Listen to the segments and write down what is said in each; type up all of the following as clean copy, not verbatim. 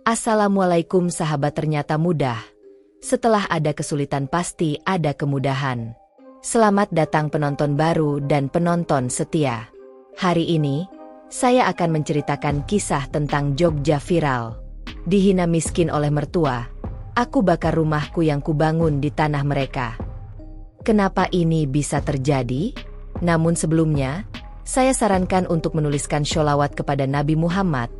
Assalamualaikum sahabat, ternyata mudah. Setelah ada kesulitan pasti ada kemudahan. Selamat datang penonton baru dan penonton setia. Hari ini, saya akan menceritakan kisah tentang Jogja viral. Dihina miskin oleh mertua, aku bakar rumahku yang kubangun di tanah mereka. Kenapa ini bisa terjadi? Namun sebelumnya, saya sarankan untuk menuliskan sholawat kepada Nabi Muhammad,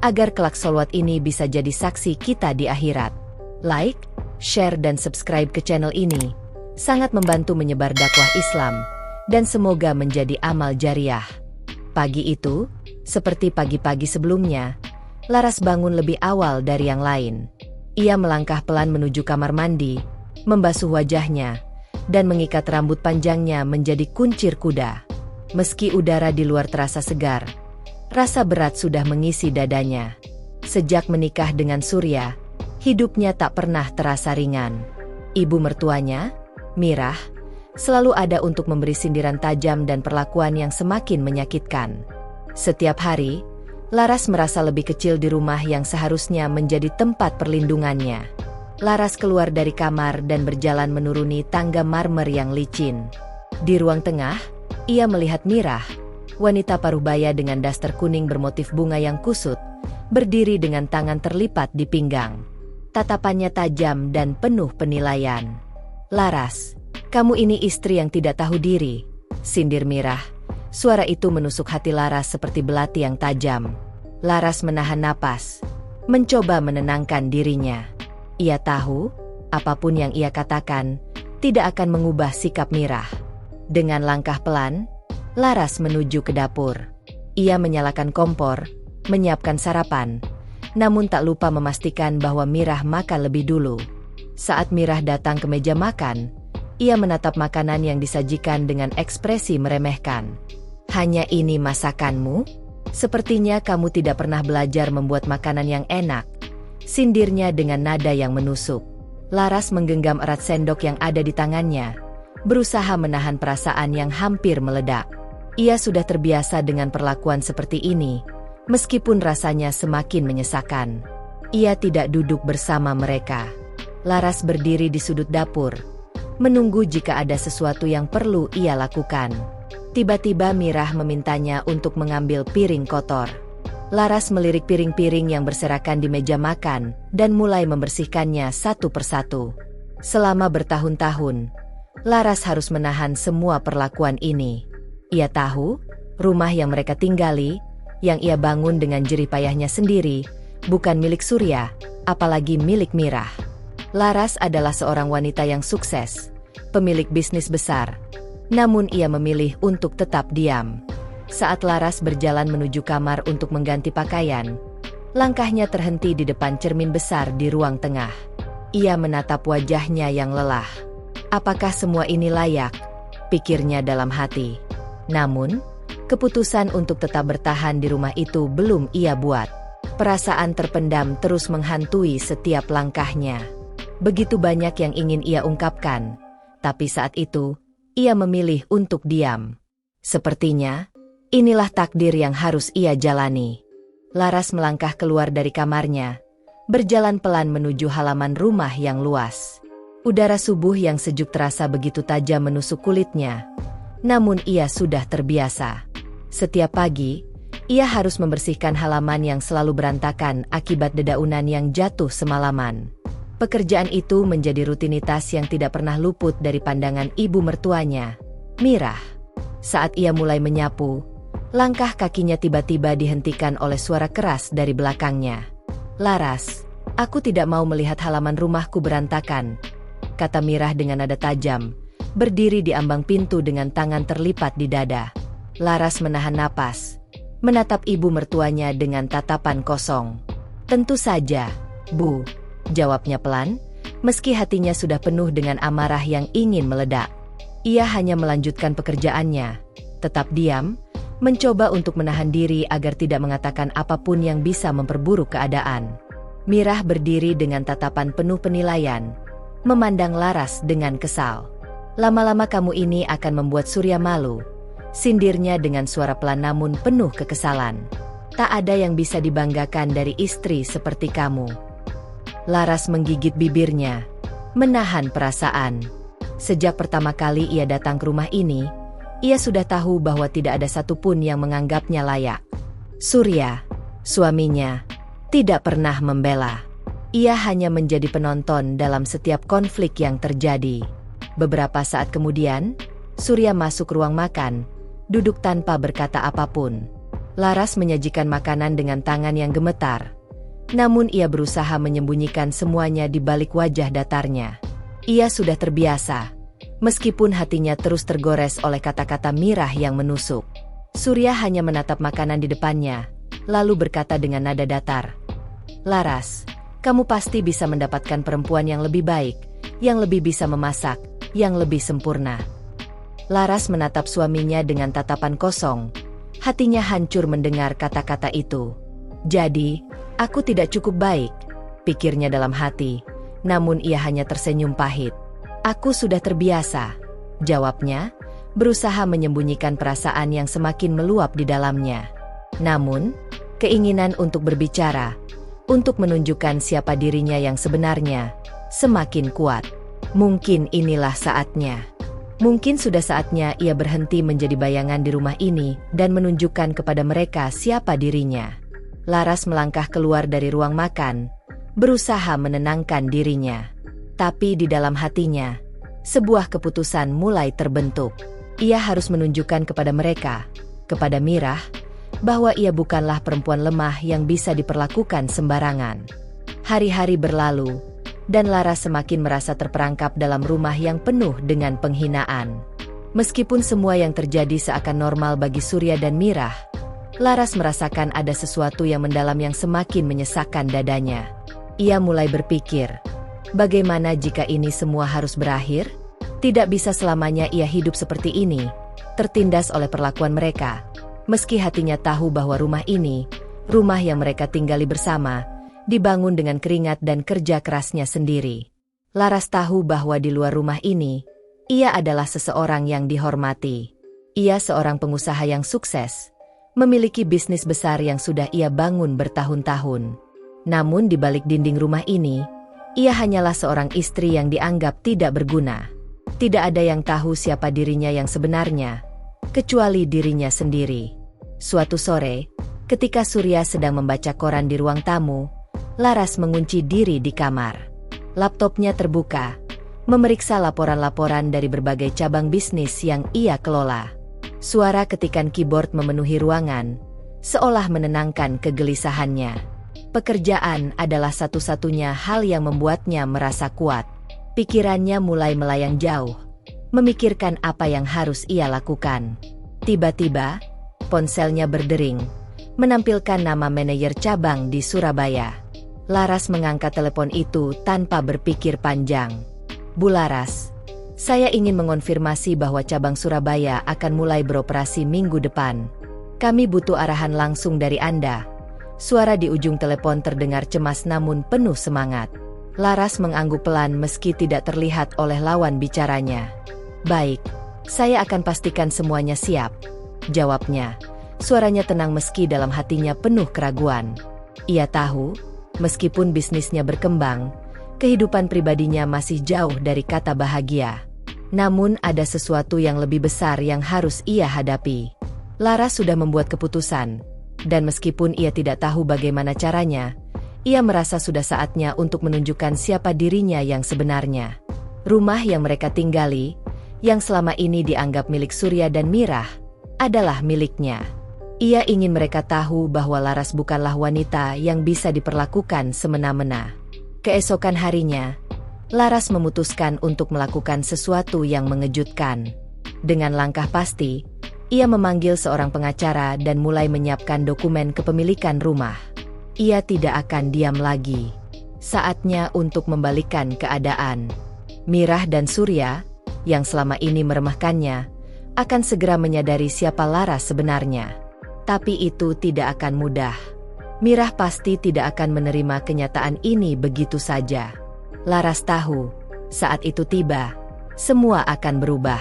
agar kelak sholawat ini bisa jadi saksi kita di akhirat. Like, share dan subscribe ke channel ini, sangat membantu menyebar dakwah Islam, dan semoga menjadi amal jariah. Pagi itu, seperti pagi-pagi sebelumnya, Laras bangun lebih awal dari yang lain. Ia melangkah pelan menuju kamar mandi, membasuh wajahnya, dan mengikat rambut panjangnya menjadi kuncir kuda. Meski udara di luar terasa segar, rasa berat sudah mengisi dadanya. Sejak menikah dengan Surya, hidupnya tak pernah terasa ringan. Ibu mertuanya, Mirah, selalu ada untuk memberi sindiran tajam dan perlakuan yang semakin menyakitkan. Setiap hari, Laras merasa lebih kecil di rumah yang seharusnya menjadi tempat perlindungannya. Laras keluar dari kamar dan berjalan menuruni tangga marmer yang licin. Di ruang tengah, ia melihat Mirah, wanita parubaya dengan daster kuning bermotif bunga yang kusut, berdiri dengan tangan terlipat di pinggang. Tatapannya tajam dan penuh penilaian. "Laras, kamu ini istri yang tidak tahu diri," sindir Mirah. Suara itu menusuk hati Laras seperti belati yang tajam. Laras menahan napas, mencoba menenangkan dirinya. Ia tahu, apapun yang ia katakan, tidak akan mengubah sikap Mirah. Dengan langkah pelan, Laras menuju ke dapur. Ia menyalakan kompor, menyiapkan sarapan, namun tak lupa memastikan bahwa Mirah makan lebih dulu. Saat Mirah datang ke meja makan, ia menatap makanan yang disajikan dengan ekspresi meremehkan. "Hanya ini masakanmu? Sepertinya kamu tidak pernah belajar membuat makanan yang enak," sindirnya dengan nada yang menusuk. Laras menggenggam erat sendok yang ada di tangannya, berusaha menahan perasaan yang hampir meledak. Ia sudah terbiasa dengan perlakuan seperti ini, meskipun rasanya semakin menyesakan. Ia tidak duduk bersama mereka. Laras berdiri di sudut dapur, menunggu jika ada sesuatu yang perlu ia lakukan. Tiba-tiba Mirah memintanya untuk mengambil piring kotor. Laras melirik piring-piring yang berserakan di meja makan, dan mulai membersihkannya satu persatu. Selama bertahun-tahun, Laras harus menahan semua perlakuan ini. Ia tahu, rumah yang mereka tinggali, yang ia bangun dengan jerih payahnya sendiri, bukan milik Surya, apalagi milik Mirah. Laras adalah seorang wanita yang sukses, pemilik bisnis besar. Namun ia memilih untuk tetap diam. Saat Laras berjalan menuju kamar untuk mengganti pakaian, langkahnya terhenti di depan cermin besar di ruang tengah. Ia menatap wajahnya yang lelah. Apakah semua ini layak? Pikirnya dalam hati. Namun, keputusan untuk tetap bertahan di rumah itu belum ia buat. Perasaan terpendam terus menghantui setiap langkahnya. Begitu banyak yang ingin ia ungkapkan, tapi saat itu, ia memilih untuk diam. Sepertinya, inilah takdir yang harus ia jalani. Laras melangkah keluar dari kamarnya, berjalan pelan menuju halaman rumah yang luas. Udara subuh yang sejuk terasa begitu tajam menusuk kulitnya, namun ia sudah terbiasa. Setiap pagi, ia harus membersihkan halaman yang selalu berantakan akibat dedaunan yang jatuh semalaman. Pekerjaan itu menjadi rutinitas yang tidak pernah luput dari pandangan ibu mertuanya, Mirah. Saat ia mulai menyapu, langkah kakinya tiba-tiba dihentikan oleh suara keras dari belakangnya. "Laras, aku tidak mau melihat halaman rumahku berantakan," kata Mirah dengan nada tajam, berdiri di ambang pintu dengan tangan terlipat di dada. Laras menahan napas, menatap ibu mertuanya dengan tatapan kosong. "Tentu saja, Bu," jawabnya pelan, meski hatinya sudah penuh dengan amarah yang ingin meledak. Ia hanya melanjutkan pekerjaannya, tetap diam, mencoba untuk menahan diri agar tidak mengatakan apapun yang bisa memperburuk keadaan. Mirah berdiri dengan tatapan penuh penilaian, memandang Laras dengan kesal. "Lama-lama kamu ini akan membuat Surya malu," sindirnya dengan suara pelan namun penuh kekesalan. Tak ada yang bisa dibanggakan dari istri seperti kamu. Laras menggigit bibirnya, menahan perasaan. Sejak pertama kali ia datang ke rumah ini, ia sudah tahu bahwa tidak ada satupun yang menganggapnya layak. Surya, suaminya, tidak pernah membela. Ia hanya menjadi penonton dalam setiap konflik yang terjadi. Beberapa saat kemudian, Surya masuk ruang makan, duduk tanpa berkata apapun. Laras menyajikan makanan dengan tangan yang gemetar. Namun ia berusaha menyembunyikan semuanya di balik wajah datarnya. Ia sudah terbiasa, meskipun hatinya terus tergores oleh kata-kata Mirah yang menusuk. Surya hanya menatap makanan di depannya, lalu berkata dengan nada datar, "Laras, kamu pasti bisa mendapatkan perempuan yang lebih baik, yang lebih bisa memasak, yang lebih sempurna." Laras menatap suaminya dengan tatapan kosong. Hatinya hancur mendengar kata-kata itu. "Jadi, aku tidak cukup baik," pikirnya dalam hati. Namun ia hanya tersenyum pahit. "Aku sudah terbiasa," jawabnya, berusaha menyembunyikan perasaan yang semakin meluap di dalamnya. Namun, keinginan untuk berbicara, untuk menunjukkan siapa dirinya yang sebenarnya, semakin kuat. Mungkin inilah saatnya. Mungkin sudah saatnya ia berhenti menjadi bayangan di rumah ini dan menunjukkan kepada mereka siapa dirinya. Laras melangkah keluar dari ruang makan, berusaha menenangkan dirinya. Tapi di dalam hatinya, sebuah keputusan mulai terbentuk. Ia harus menunjukkan kepada mereka, kepada Mirah, bahwa ia bukanlah perempuan lemah yang bisa diperlakukan sembarangan. Hari-hari berlalu, dan Laras semakin merasa terperangkap dalam rumah yang penuh dengan penghinaan. Meskipun semua yang terjadi seakan normal bagi Surya dan Mirah, Laras merasakan ada sesuatu yang mendalam yang semakin menyesakkan dadanya. Ia mulai berpikir, bagaimana jika ini semua harus berakhir? Tidak bisa selamanya ia hidup seperti ini, tertindas oleh perlakuan mereka. Meski hatinya tahu bahwa rumah ini, rumah yang mereka tinggali bersama, dibangun dengan keringat dan kerja kerasnya sendiri. Laras tahu bahwa di luar rumah ini, ia adalah seseorang yang dihormati. Ia seorang pengusaha yang sukses, memiliki bisnis besar yang sudah ia bangun bertahun-tahun. Namun di balik dinding rumah ini, ia hanyalah seorang istri yang dianggap tidak berguna. Tidak ada yang tahu siapa dirinya yang sebenarnya, kecuali dirinya sendiri. Suatu sore, ketika Surya sedang membaca koran di ruang tamu, Laras mengunci diri di kamar. Laptopnya terbuka, memeriksa laporan-laporan dari berbagai cabang bisnis yang ia kelola. Suara ketikan keyboard memenuhi ruangan, seolah menenangkan kegelisahannya. Pekerjaan adalah satu-satunya hal yang membuatnya merasa kuat. Pikirannya mulai melayang jauh, memikirkan apa yang harus ia lakukan. Tiba-tiba, ponselnya berdering, menampilkan nama manajer cabang di Surabaya. Laras mengangkat telepon itu tanpa berpikir panjang. "Bu Laras, saya ingin mengonfirmasi bahwa cabang Surabaya akan mulai beroperasi minggu depan. Kami butuh arahan langsung dari Anda." Suara di ujung telepon terdengar cemas namun penuh semangat. Laras mengangguk pelan meski tidak terlihat oleh lawan bicaranya. "Baik, saya akan pastikan semuanya siap," jawabnya. Suaranya tenang meski dalam hatinya penuh keraguan. Ia tahu, meskipun bisnisnya berkembang, kehidupan pribadinya masih jauh dari kata bahagia. Namun ada sesuatu yang lebih besar yang harus ia hadapi. Laras sudah membuat keputusan, dan meskipun ia tidak tahu bagaimana caranya, ia merasa sudah saatnya untuk menunjukkan siapa dirinya yang sebenarnya. Rumah yang mereka tinggali, yang selama ini dianggap milik Surya dan Mirah, adalah miliknya. Ia ingin mereka tahu bahwa Laras bukanlah wanita yang bisa diperlakukan semena-mena. Keesokan harinya, Laras memutuskan untuk melakukan sesuatu yang mengejutkan. Dengan langkah pasti, ia memanggil seorang pengacara dan mulai menyiapkan dokumen kepemilikan rumah. Ia tidak akan diam lagi. Saatnya untuk membalikkan keadaan. Mirah dan Surya, yang selama ini meremehkannya, akan segera menyadari siapa Laras sebenarnya. Tapi itu tidak akan mudah. Mirah pasti tidak akan menerima kenyataan ini begitu saja. Laras tahu, saat itu tiba, semua akan berubah.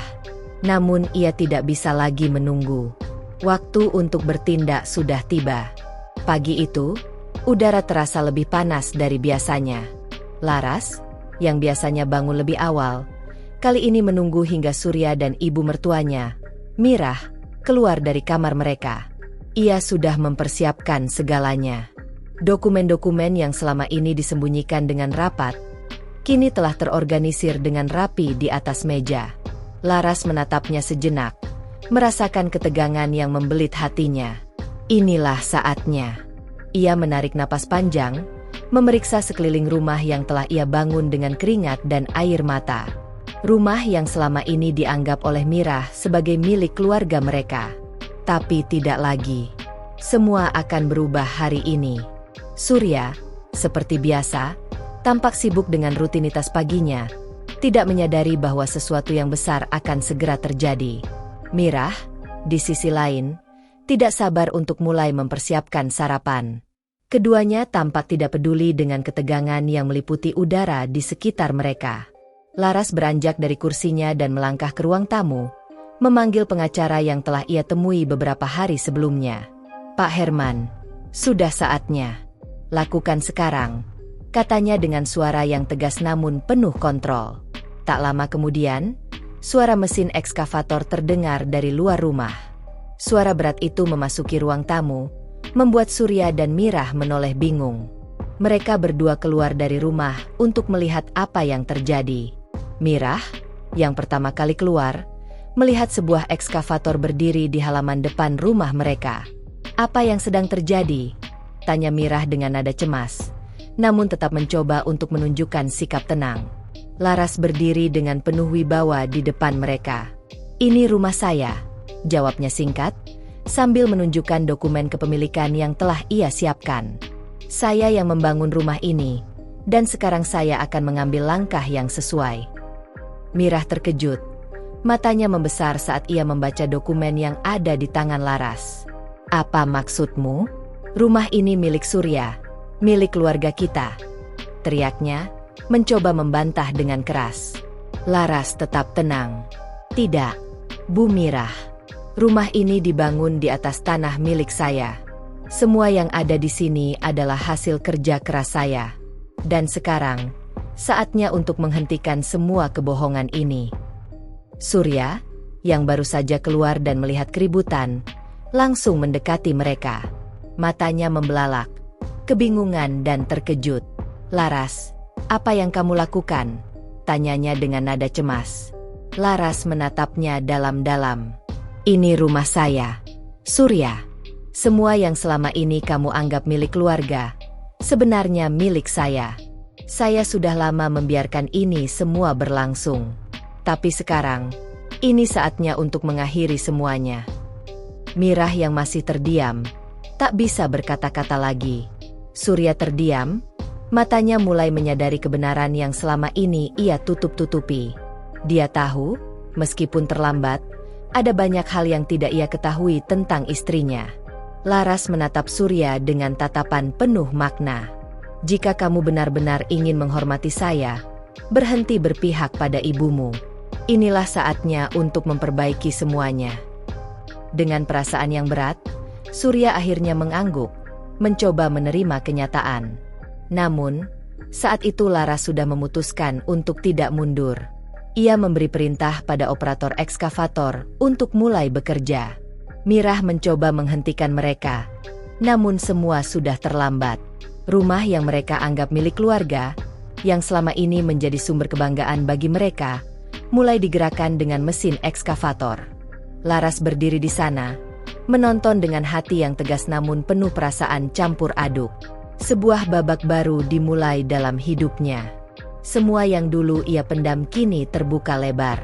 Namun ia tidak bisa lagi menunggu. Waktu untuk bertindak sudah tiba. Pagi itu, udara terasa lebih panas dari biasanya. Laras, yang biasanya bangun lebih awal, kali ini menunggu hingga Surya dan ibu mertuanya, Mirah, keluar dari kamar mereka. Ia sudah mempersiapkan segalanya. Dokumen-dokumen yang selama ini disembunyikan dengan rapat, kini telah terorganisir dengan rapi di atas meja. Laras menatapnya sejenak, merasakan ketegangan yang membelit hatinya. Inilah saatnya. Ia menarik napas panjang, memeriksa sekeliling rumah yang telah ia bangun dengan keringat dan air mata. Rumah yang selama ini dianggap oleh Mirah sebagai milik keluarga mereka. Tapi tidak lagi. Semua akan berubah hari ini. Surya, seperti biasa, tampak sibuk dengan rutinitas paginya, tidak menyadari bahwa sesuatu yang besar akan segera terjadi. Mirah, di sisi lain, tidak sabar untuk mulai mempersiapkan sarapan. Keduanya tampak tidak peduli dengan ketegangan yang meliputi udara di sekitar mereka. Laras beranjak dari kursinya dan melangkah ke ruang tamu, memanggil pengacara yang telah ia temui beberapa hari sebelumnya. "Pak Herman, sudah saatnya. Lakukan sekarang," katanya dengan suara yang tegas namun penuh kontrol. Tak lama kemudian, suara mesin ekskavator terdengar dari luar rumah. Suara berat itu memasuki ruang tamu, membuat Surya dan Mirah menoleh bingung. Mereka berdua keluar dari rumah untuk melihat apa yang terjadi. Mirah, yang pertama kali keluar, melihat sebuah ekskavator berdiri di halaman depan rumah mereka. "Apa yang sedang terjadi?" tanya Mirah dengan nada cemas, namun tetap mencoba untuk menunjukkan sikap tenang. Laras berdiri dengan penuh wibawa di depan mereka. "Ini rumah saya," jawabnya singkat, sambil menunjukkan dokumen kepemilikan yang telah ia siapkan. "Saya yang membangun rumah ini, dan sekarang saya akan mengambil langkah yang sesuai." Mirah terkejut. Matanya membesar saat ia membaca dokumen yang ada di tangan Laras. "Apa maksudmu? Rumah ini milik Surya, milik keluarga kita," teriaknya, mencoba membantah dengan keras. Laras tetap tenang. "Tidak, Bu Mirah. Rumah ini dibangun di atas tanah milik saya. Semua yang ada di sini adalah hasil kerja keras saya. Dan sekarang, saatnya untuk menghentikan semua kebohongan ini." Surya, yang baru saja keluar dan melihat keributan, langsung mendekati mereka. Matanya membelalak, kebingungan dan terkejut. "Laras, apa yang kamu lakukan?" tanyanya dengan nada cemas. Laras menatapnya dalam-dalam. "Ini rumah saya, Surya. Semua yang selama ini kamu anggap milik keluarga, sebenarnya milik saya. Saya sudah lama membiarkan ini semua berlangsung. Tapi sekarang, ini saatnya untuk mengakhiri semuanya." Mirah yang masih terdiam, tak bisa berkata-kata lagi. Surya terdiam, matanya mulai menyadari kebenaran yang selama ini ia tutup-tutupi. Dia tahu, meskipun terlambat, ada banyak hal yang tidak ia ketahui tentang istrinya. Laras menatap Surya dengan tatapan penuh makna. "Jika kamu benar-benar ingin menghormati saya, berhenti berpihak pada ibumu. Inilah saatnya untuk memperbaiki semuanya." Dengan perasaan yang berat, Surya akhirnya mengangguk, mencoba menerima kenyataan. Namun, saat itu Laras sudah memutuskan untuk tidak mundur. Ia memberi perintah pada operator ekskavator untuk mulai bekerja. Mirah mencoba menghentikan mereka, namun semua sudah terlambat. Rumah yang mereka anggap milik keluarga, yang selama ini menjadi sumber kebanggaan bagi mereka, mulai digerakkan dengan mesin ekskavator. Laras berdiri di sana, menonton dengan hati yang tegas namun penuh perasaan campur aduk. Sebuah babak baru dimulai dalam hidupnya. Semua yang dulu ia pendam kini terbuka lebar.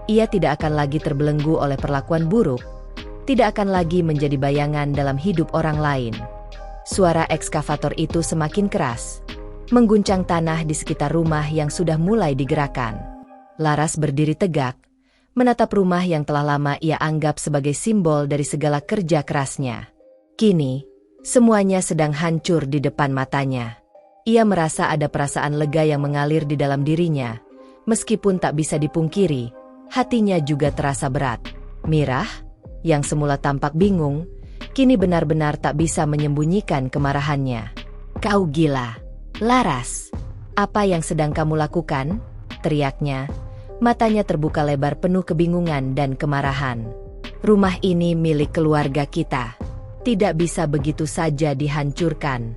Ia tidak akan lagi terbelenggu oleh perlakuan buruk, tidak akan lagi menjadi bayangan dalam hidup orang lain. Suara ekskavator itu semakin keras, mengguncang tanah di sekitar rumah yang sudah mulai digerakkan. Laras berdiri tegak, menatap rumah yang telah lama ia anggap sebagai simbol dari segala kerja kerasnya. Kini, semuanya sedang hancur di depan matanya. Ia merasa ada perasaan lega yang mengalir di dalam dirinya. Meskipun tak bisa dipungkiri, hatinya juga terasa berat. Mirah, yang semula tampak bingung, kini benar-benar tak bisa menyembunyikan kemarahannya. "Kau gila, Laras. Apa yang sedang kamu lakukan?" teriaknya. Matanya terbuka lebar penuh kebingungan dan kemarahan. "Rumah ini milik keluarga kita. Tidak bisa begitu saja dihancurkan."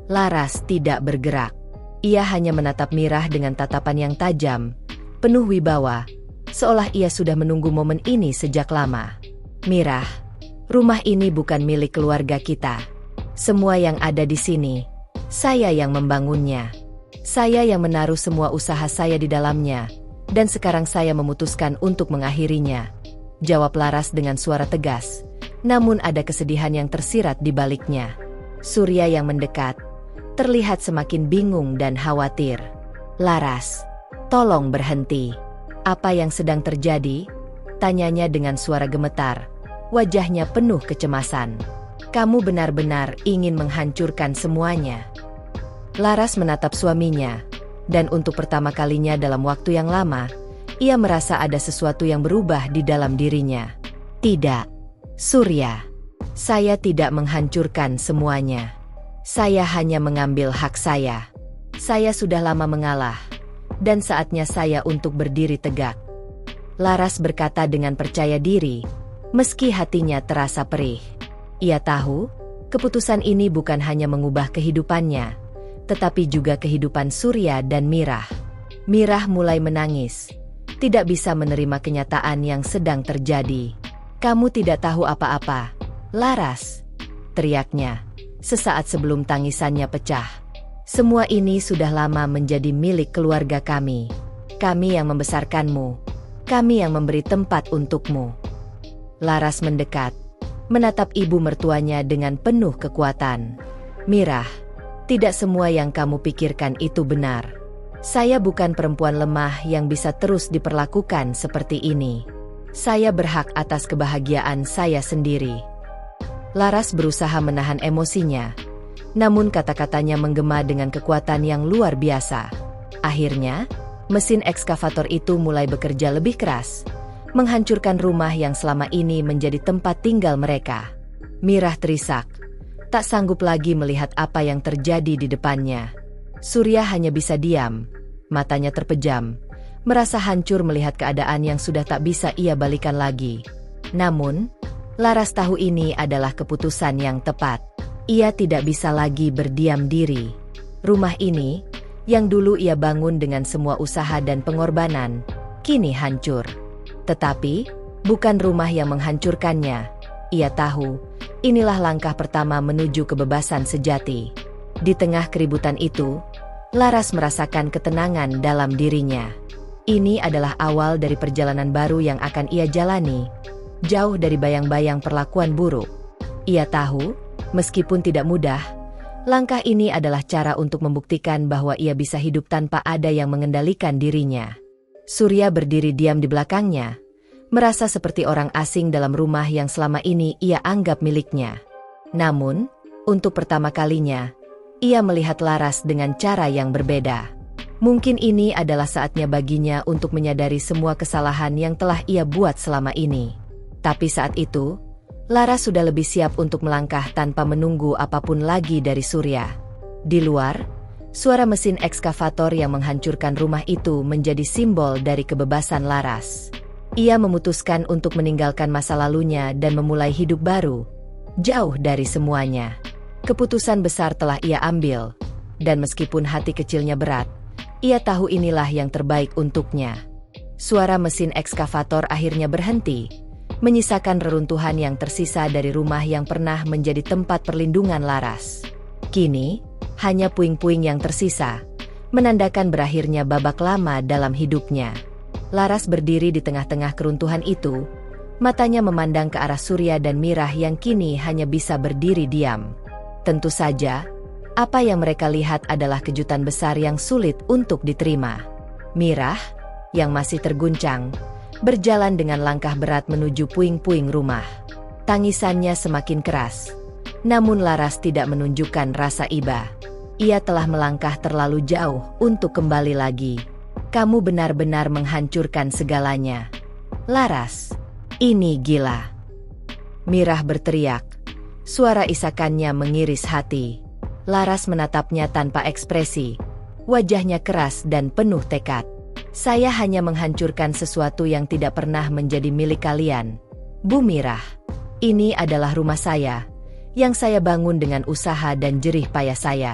Laras tidak bergerak. Ia hanya menatap Mirah dengan tatapan yang tajam, penuh wibawa, seolah ia sudah menunggu momen ini sejak lama. "Mirah, rumah ini bukan milik keluarga kita. Semua yang ada di sini, saya yang membangunnya. Saya yang menaruh semua usaha saya di dalamnya, dan sekarang saya memutuskan untuk mengakhirinya," jawab Laras dengan suara tegas, namun ada kesedihan yang tersirat di baliknya. Surya yang mendekat terlihat semakin bingung dan khawatir. "Laras, tolong berhenti. Apa yang sedang terjadi?" tanyanya dengan suara gemetar. Wajahnya penuh kecemasan. "Kamu benar-benar ingin menghancurkan semuanya." Laras menatap suaminya, dan untuk pertama kalinya dalam waktu yang lama, ia merasa ada sesuatu yang berubah di dalam dirinya. "Tidak, Surya. Saya tidak menghancurkan semuanya. Saya hanya mengambil hak saya. Saya sudah lama mengalah, dan saatnya saya untuk berdiri tegak." Laras berkata dengan percaya diri, meski hatinya terasa perih. Ia tahu, keputusan ini bukan hanya mengubah kehidupannya, tetapi juga kehidupan Surya dan Mirah. Mirah mulai menangis, tidak bisa menerima kenyataan yang sedang terjadi. "Kamu tidak tahu apa-apa, Laras," teriaknya, sesaat sebelum tangisannya pecah. "Semua ini sudah lama menjadi milik keluarga kami. Kami yang membesarkanmu. Kami yang memberi tempat untukmu." Laras mendekat, menatap ibu mertuanya dengan penuh kekuatan. "Mirah, tidak semua yang kamu pikirkan itu benar. Saya bukan perempuan lemah yang bisa terus diperlakukan seperti ini. Saya berhak atas kebahagiaan saya sendiri." Laras berusaha menahan emosinya, namun kata-katanya menggema dengan kekuatan yang luar biasa. Akhirnya, mesin ekskavator itu mulai bekerja lebih keras, menghancurkan rumah yang selama ini menjadi tempat tinggal mereka. Mirah terisak, tak sanggup lagi melihat apa yang terjadi di depannya. Surya hanya bisa diam, matanya terpejam, merasa hancur melihat keadaan yang sudah tak bisa ia balikan lagi. Namun, Laras tahu ini adalah keputusan yang tepat. Ia tidak bisa lagi berdiam diri. Rumah ini, yang dulu ia bangun dengan semua usaha dan pengorbanan, kini hancur. Tetapi, bukan rumah yang menghancurkannya. Ia tahu, inilah langkah pertama menuju kebebasan sejati. Di tengah keributan itu, Laras merasakan ketenangan dalam dirinya. Ini adalah awal dari perjalanan baru yang akan ia jalani, jauh dari bayang-bayang perlakuan buruk. Ia tahu, meskipun tidak mudah, langkah ini adalah cara untuk membuktikan bahwa ia bisa hidup tanpa ada yang mengendalikan dirinya. Surya berdiri diam di belakangnya, merasa seperti orang asing dalam rumah yang selama ini ia anggap miliknya. Namun, untuk pertama kalinya, ia melihat Laras dengan cara yang berbeda. Mungkin ini adalah saatnya baginya untuk menyadari semua kesalahan yang telah ia buat selama ini. Tapi saat itu, Laras sudah lebih siap untuk melangkah tanpa menunggu apapun lagi dari Surya. Di luar, suara mesin ekskavator yang menghancurkan rumah itu menjadi simbol dari kebebasan Laras. Ia memutuskan untuk meninggalkan masa lalunya dan memulai hidup baru, jauh dari semuanya. Keputusan besar telah ia ambil, dan meskipun hati kecilnya berat, ia tahu inilah yang terbaik untuknya. Suara mesin ekskavator akhirnya berhenti, menyisakan reruntuhan yang tersisa dari rumah yang pernah menjadi tempat perlindungan Laras. Kini, hanya puing-puing yang tersisa, menandakan berakhirnya babak lama dalam hidupnya. Laras berdiri di tengah-tengah keruntuhan itu, matanya memandang ke arah Surya dan Mirah yang kini hanya bisa berdiri diam. Tentu saja, apa yang mereka lihat adalah kejutan besar yang sulit untuk diterima. Mirah, yang masih terguncang, berjalan dengan langkah berat menuju puing-puing rumah. Tangisannya semakin keras, namun Laras tidak menunjukkan rasa iba. Ia telah melangkah terlalu jauh untuk kembali lagi. "Kamu benar-benar menghancurkan segalanya, Laras. Ini gila," Mirah berteriak, Suara isakannya mengiris hati. Laras menatapnya tanpa ekspresi. Wajahnya keras dan penuh tekad. Saya hanya menghancurkan sesuatu yang tidak pernah menjadi milik kalian. Bu Mirah, ini adalah rumah saya, yang saya bangun dengan usaha dan jerih payah saya.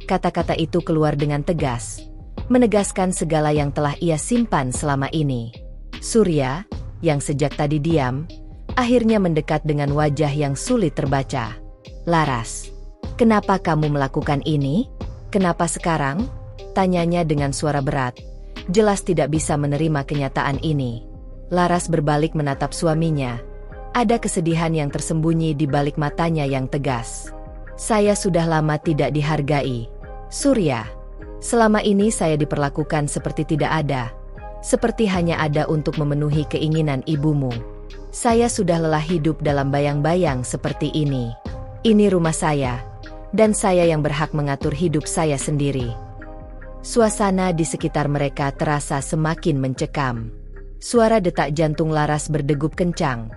Kata-kata itu keluar dengan tegas, menegaskan segala yang telah ia simpan selama ini. Surya, yang sejak tadi diam, akhirnya mendekat dengan wajah yang sulit terbaca. Laras, kenapa kamu melakukan ini? Kenapa sekarang? Tanyanya dengan suara berat, jelas tidak bisa menerima kenyataan ini. Laras berbalik menatap suaminya. Ada kesedihan yang tersembunyi di balik matanya yang tegas. Saya sudah lama tidak dihargai. Surya, selama ini saya diperlakukan seperti tidak ada. Seperti hanya ada untuk memenuhi keinginan ibumu. Saya sudah lelah hidup dalam bayang-bayang seperti ini. Ini rumah saya, dan saya yang berhak mengatur hidup saya sendiri. Suasana di sekitar mereka terasa semakin mencekam. Suara detak jantung Laras berdegup kencang,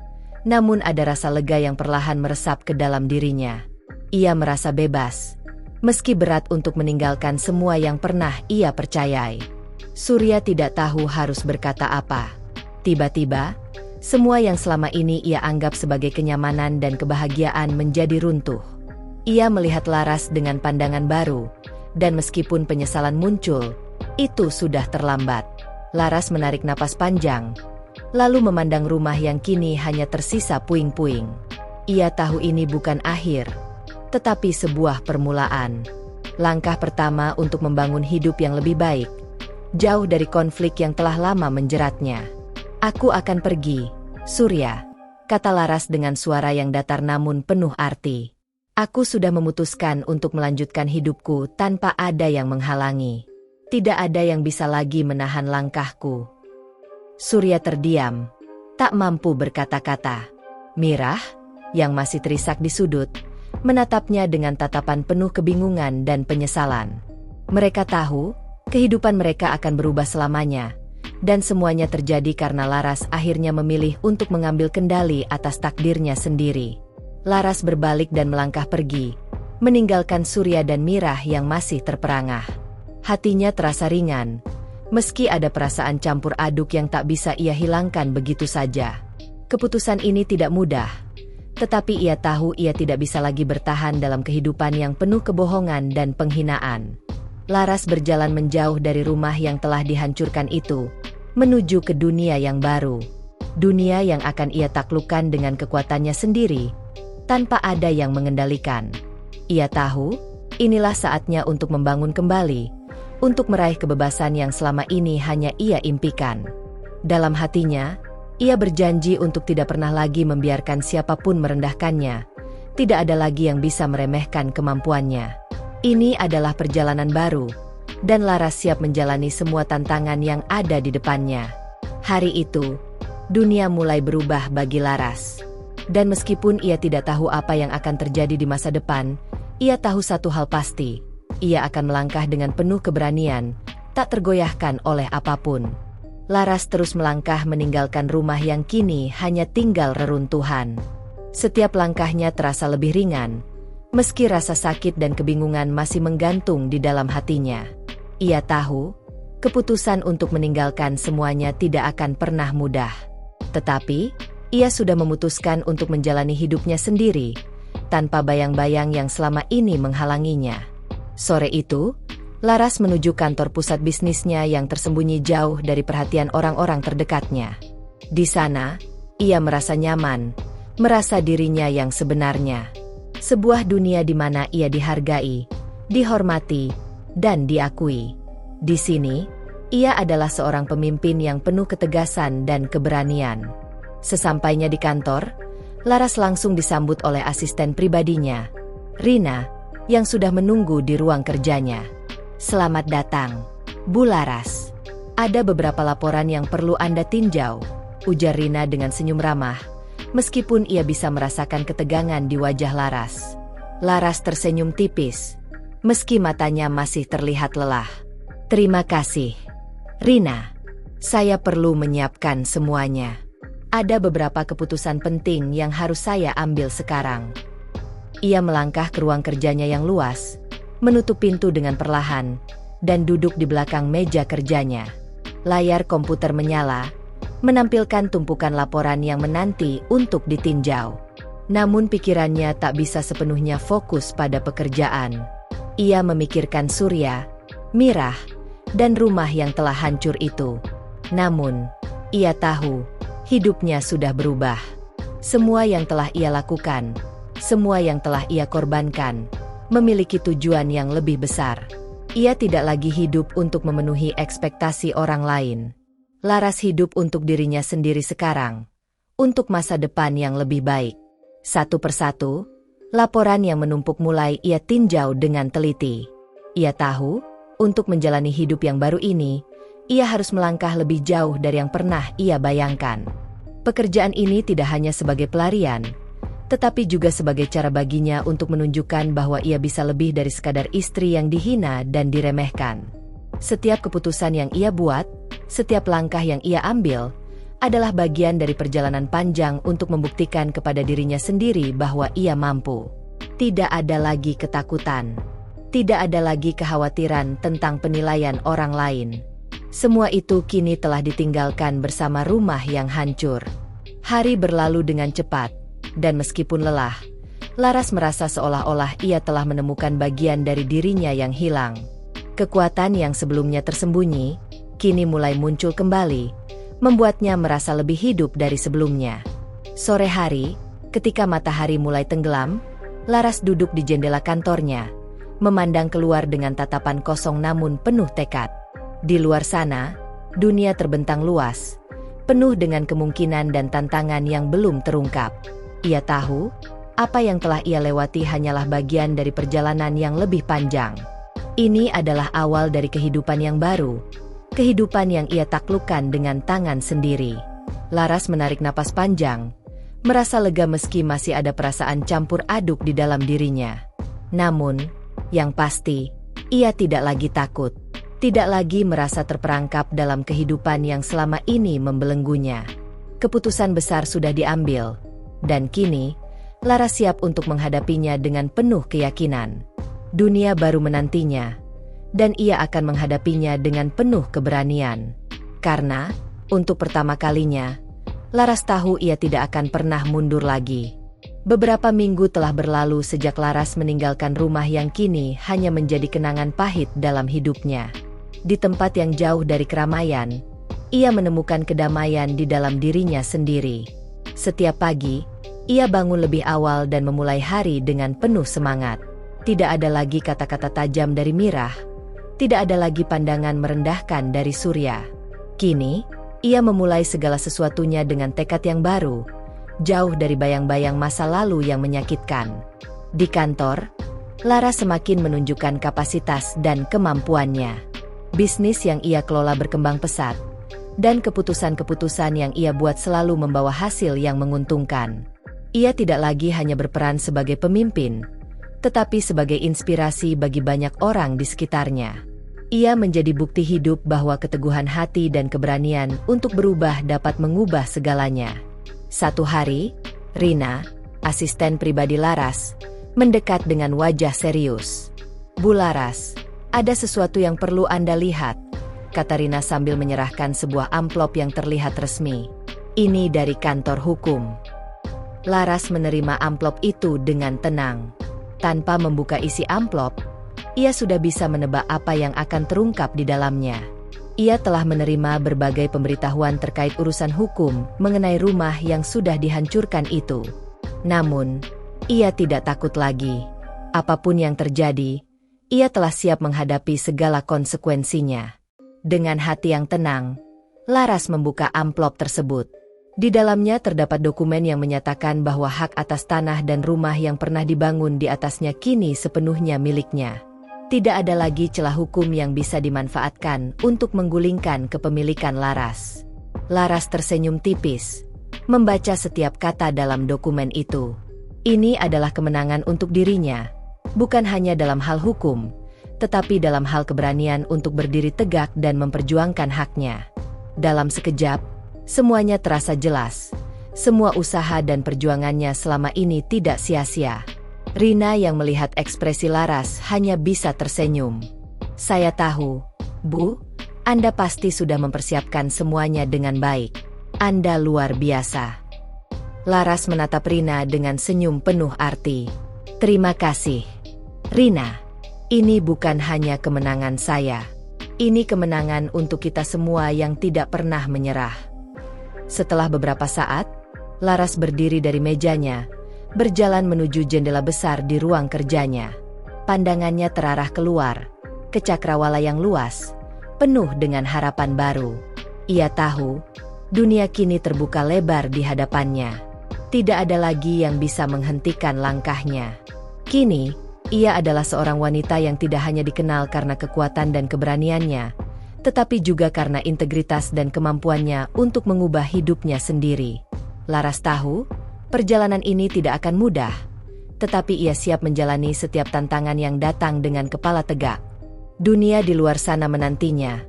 namun ada rasa lega yang perlahan meresap ke dalam dirinya. Ia merasa bebas, meski berat untuk meninggalkan semua yang pernah ia percayai. Surya tidak tahu harus berkata apa. Tiba-tiba, semua yang selama ini ia anggap sebagai kenyamanan dan kebahagiaan menjadi runtuh. Ia melihat Laras dengan pandangan baru, dan meskipun penyesalan muncul, itu sudah terlambat. Laras menarik napas panjang, lalu memandang rumah yang kini hanya tersisa puing-puing. Ia tahu ini bukan akhir, tetapi sebuah permulaan. Langkah pertama untuk membangun hidup yang lebih baik, jauh dari konflik yang telah lama menjeratnya. Aku akan pergi, Surya, kata Laras dengan suara yang datar namun penuh arti. Aku sudah memutuskan untuk melanjutkan hidupku tanpa ada yang menghalangi. Tidak ada yang bisa lagi menahan langkahku. Surya terdiam, tak mampu berkata-kata. Mirah, yang masih terisak di sudut, menatapnya dengan tatapan penuh kebingungan dan penyesalan. Mereka tahu, kehidupan mereka akan berubah selamanya, dan semuanya terjadi karena Laras akhirnya memilih untuk mengambil kendali atas takdirnya sendiri. Laras berbalik dan melangkah pergi, meninggalkan Surya dan Mirah yang masih terperangah. Hatinya terasa ringan, meski ada perasaan campur aduk yang tak bisa ia hilangkan begitu saja. Keputusan ini tidak mudah, tetapi ia tahu ia tidak bisa lagi bertahan dalam kehidupan yang penuh kebohongan dan penghinaan. Laras berjalan menjauh dari rumah yang telah dihancurkan itu, menuju ke dunia yang baru. Dunia yang akan ia taklukkan dengan kekuatannya sendiri, tanpa ada yang mengendalikan. Ia tahu, inilah saatnya untuk membangun kembali, untuk meraih kebebasan yang selama ini hanya ia impikan. Dalam hatinya, ia berjanji untuk tidak pernah lagi membiarkan siapapun merendahkannya. Tidak ada lagi yang bisa meremehkan kemampuannya. Ini adalah perjalanan baru, dan Laras siap menjalani semua tantangan yang ada di depannya. Hari itu, dunia mulai berubah bagi Laras. Dan meskipun ia tidak tahu apa yang akan terjadi di masa depan, ia tahu satu hal pasti. Ia akan melangkah dengan penuh keberanian, tak tergoyahkan oleh apapun. Laras terus melangkah meninggalkan rumah yang kini hanya tinggal reruntuhan. Setiap langkahnya terasa lebih ringan, meski rasa sakit dan kebingungan masih menggantung di dalam hatinya. Ia tahu, keputusan untuk meninggalkan semuanya tidak akan pernah mudah. Tetapi, ia sudah memutuskan untuk menjalani hidupnya sendiri, tanpa bayang-bayang yang selama ini menghalanginya. Sore itu, Laras menuju kantor pusat bisnisnya yang tersembunyi jauh dari perhatian orang-orang terdekatnya. Di sana, ia merasa nyaman, merasa dirinya yang sebenarnya. Sebuah dunia di mana ia dihargai, dihormati, dan diakui. Di sini, ia adalah seorang pemimpin yang penuh ketegasan dan keberanian. Sesampainya di kantor, Laras langsung disambut oleh asisten pribadinya, Rina, yang sudah menunggu di ruang kerjanya. Selamat datang, Bu Laras. Ada beberapa laporan yang perlu Anda tinjau, ujar Rina dengan senyum ramah, meskipun ia bisa merasakan ketegangan di wajah Laras. Laras tersenyum tipis, meski matanya masih terlihat lelah. Terima kasih, Rina. Saya perlu menyiapkan semuanya. Ada beberapa keputusan penting yang harus saya ambil sekarang. Ia melangkah ke ruang kerjanya yang luas, menutup pintu dengan perlahan, dan duduk di belakang meja kerjanya. Layar komputer menyala, menampilkan tumpukan laporan yang menanti untuk ditinjau. Namun pikirannya tak bisa sepenuhnya fokus pada pekerjaan. Ia memikirkan Surya, Mirah, dan rumah yang telah hancur itu. Namun, ia tahu, hidupnya sudah berubah. Semua yang telah ia lakukan, semua yang telah ia korbankan, memiliki tujuan yang lebih besar. Ia tidak lagi hidup untuk memenuhi ekspektasi orang lain. Laras hidup untuk dirinya sendiri sekarang, untuk masa depan yang lebih baik. Satu persatu, laporan yang menumpuk mulai ia tinjau dengan teliti. Ia tahu, untuk menjalani hidup yang baru ini, ia harus melangkah lebih jauh dari yang pernah ia bayangkan. Pekerjaan ini tidak hanya sebagai pelarian, tetapi juga sebagai cara baginya untuk menunjukkan bahwa ia bisa lebih dari sekadar istri yang dihina dan diremehkan. Setiap keputusan yang ia buat, setiap langkah yang ia ambil, adalah bagian dari perjalanan panjang untuk membuktikan kepada dirinya sendiri bahwa ia mampu. Tidak ada lagi ketakutan. Tidak ada lagi kekhawatiran tentang penilaian orang lain. Semua itu kini telah ditinggalkan bersama rumah yang hancur. Hari berlalu dengan cepat, dan meskipun lelah, Laras merasa seolah-olah ia telah menemukan bagian dari dirinya yang hilang. Kekuatan yang sebelumnya tersembunyi, kini mulai muncul kembali, membuatnya merasa lebih hidup dari sebelumnya. Sore hari, ketika matahari mulai tenggelam, Laras duduk di jendela kantornya, memandang keluar dengan tatapan kosong namun penuh tekad. Di luar sana, dunia terbentang luas, penuh dengan kemungkinan dan tantangan yang belum terungkap. Ia tahu, apa yang telah ia lewati hanyalah bagian dari perjalanan yang lebih panjang. Ini adalah awal dari kehidupan yang baru, kehidupan yang ia taklukkan dengan tangan sendiri. Laras menarik napas panjang, merasa lega meski masih ada perasaan campur aduk di dalam dirinya. Namun, yang pasti, ia tidak lagi takut. Tidak lagi merasa terperangkap dalam kehidupan yang selama ini membelenggunya. Keputusan besar sudah diambil, dan kini, Laras siap untuk menghadapinya dengan penuh keyakinan. Dunia baru menantinya, dan ia akan menghadapinya dengan penuh keberanian. Karena, untuk pertama kalinya, Laras tahu ia tidak akan pernah mundur lagi. Beberapa minggu telah berlalu sejak Laras meninggalkan rumah yang kini hanya menjadi kenangan pahit dalam hidupnya. Di tempat yang jauh dari keramaian, ia menemukan kedamaian di dalam dirinya sendiri. Setiap pagi, ia bangun lebih awal dan memulai hari dengan penuh semangat. Tidak ada lagi kata-kata tajam dari Mirah. Tidak ada lagi pandangan merendahkan dari Surya. Kini, ia memulai segala sesuatunya dengan tekad yang baru, jauh dari bayang-bayang masa lalu yang menyakitkan. Di kantor, Laras semakin menunjukkan kapasitas dan kemampuannya. Bisnis yang ia kelola berkembang pesat, dan keputusan-keputusan yang ia buat selalu membawa hasil yang menguntungkan. Ia tidak lagi hanya berperan sebagai pemimpin, tetapi sebagai inspirasi bagi banyak orang di sekitarnya. Ia menjadi bukti hidup bahwa keteguhan hati dan keberanian untuk berubah dapat mengubah segalanya. Satu hari, Rina, asisten pribadi Laras, mendekat dengan wajah serius. "Bu Laras, ada sesuatu yang perlu Anda lihat," kata Rina sambil menyerahkan sebuah amplop yang terlihat resmi. "Ini dari kantor hukum." Laras menerima amplop itu dengan tenang. Tanpa membuka isi amplop, ia sudah bisa menebak apa yang akan terungkap di dalamnya. Ia telah menerima berbagai pemberitahuan terkait urusan hukum mengenai rumah yang sudah dihancurkan itu. Namun, ia tidak takut lagi. Apapun yang terjadi, ia telah siap menghadapi segala konsekuensinya. Dengan hati yang tenang, Laras membuka amplop tersebut. Di dalamnya terdapat dokumen yang menyatakan bahwa hak atas tanah dan rumah yang pernah dibangun di atasnya kini sepenuhnya miliknya. Tidak ada lagi celah hukum yang bisa dimanfaatkan untuk menggulingkan kepemilikan Laras. Laras tersenyum tipis, membaca setiap kata dalam dokumen itu. Ini adalah kemenangan untuk dirinya, bukan hanya dalam hal hukum, tetapi dalam hal keberanian untuk berdiri tegak dan memperjuangkan haknya. Dalam sekejap, semuanya terasa jelas. Semua usaha dan perjuangannya selama ini tidak sia-sia. Rina yang melihat ekspresi Laras hanya bisa tersenyum. Saya tahu, Bu, Anda pasti sudah mempersiapkan semuanya dengan baik. Anda luar biasa. Laras menatap Rina dengan senyum penuh arti. Terima kasih. Rina, ini bukan hanya kemenangan saya. Ini kemenangan untuk kita semua yang tidak pernah menyerah. Setelah beberapa saat, Laras berdiri dari mejanya, berjalan menuju jendela besar di ruang kerjanya. Pandangannya terarah keluar, ke cakrawala yang luas, penuh dengan harapan baru. Ia tahu, dunia kini terbuka lebar di hadapannya. Tidak ada lagi yang bisa menghentikan langkahnya. Kini, ia adalah seorang wanita yang tidak hanya dikenal karena kekuatan dan keberaniannya, tetapi juga karena integritas dan kemampuannya untuk mengubah hidupnya sendiri. Laras tahu, perjalanan ini tidak akan mudah, tetapi ia siap menjalani setiap tantangan yang datang dengan kepala tegak. Dunia di luar sana menantinya,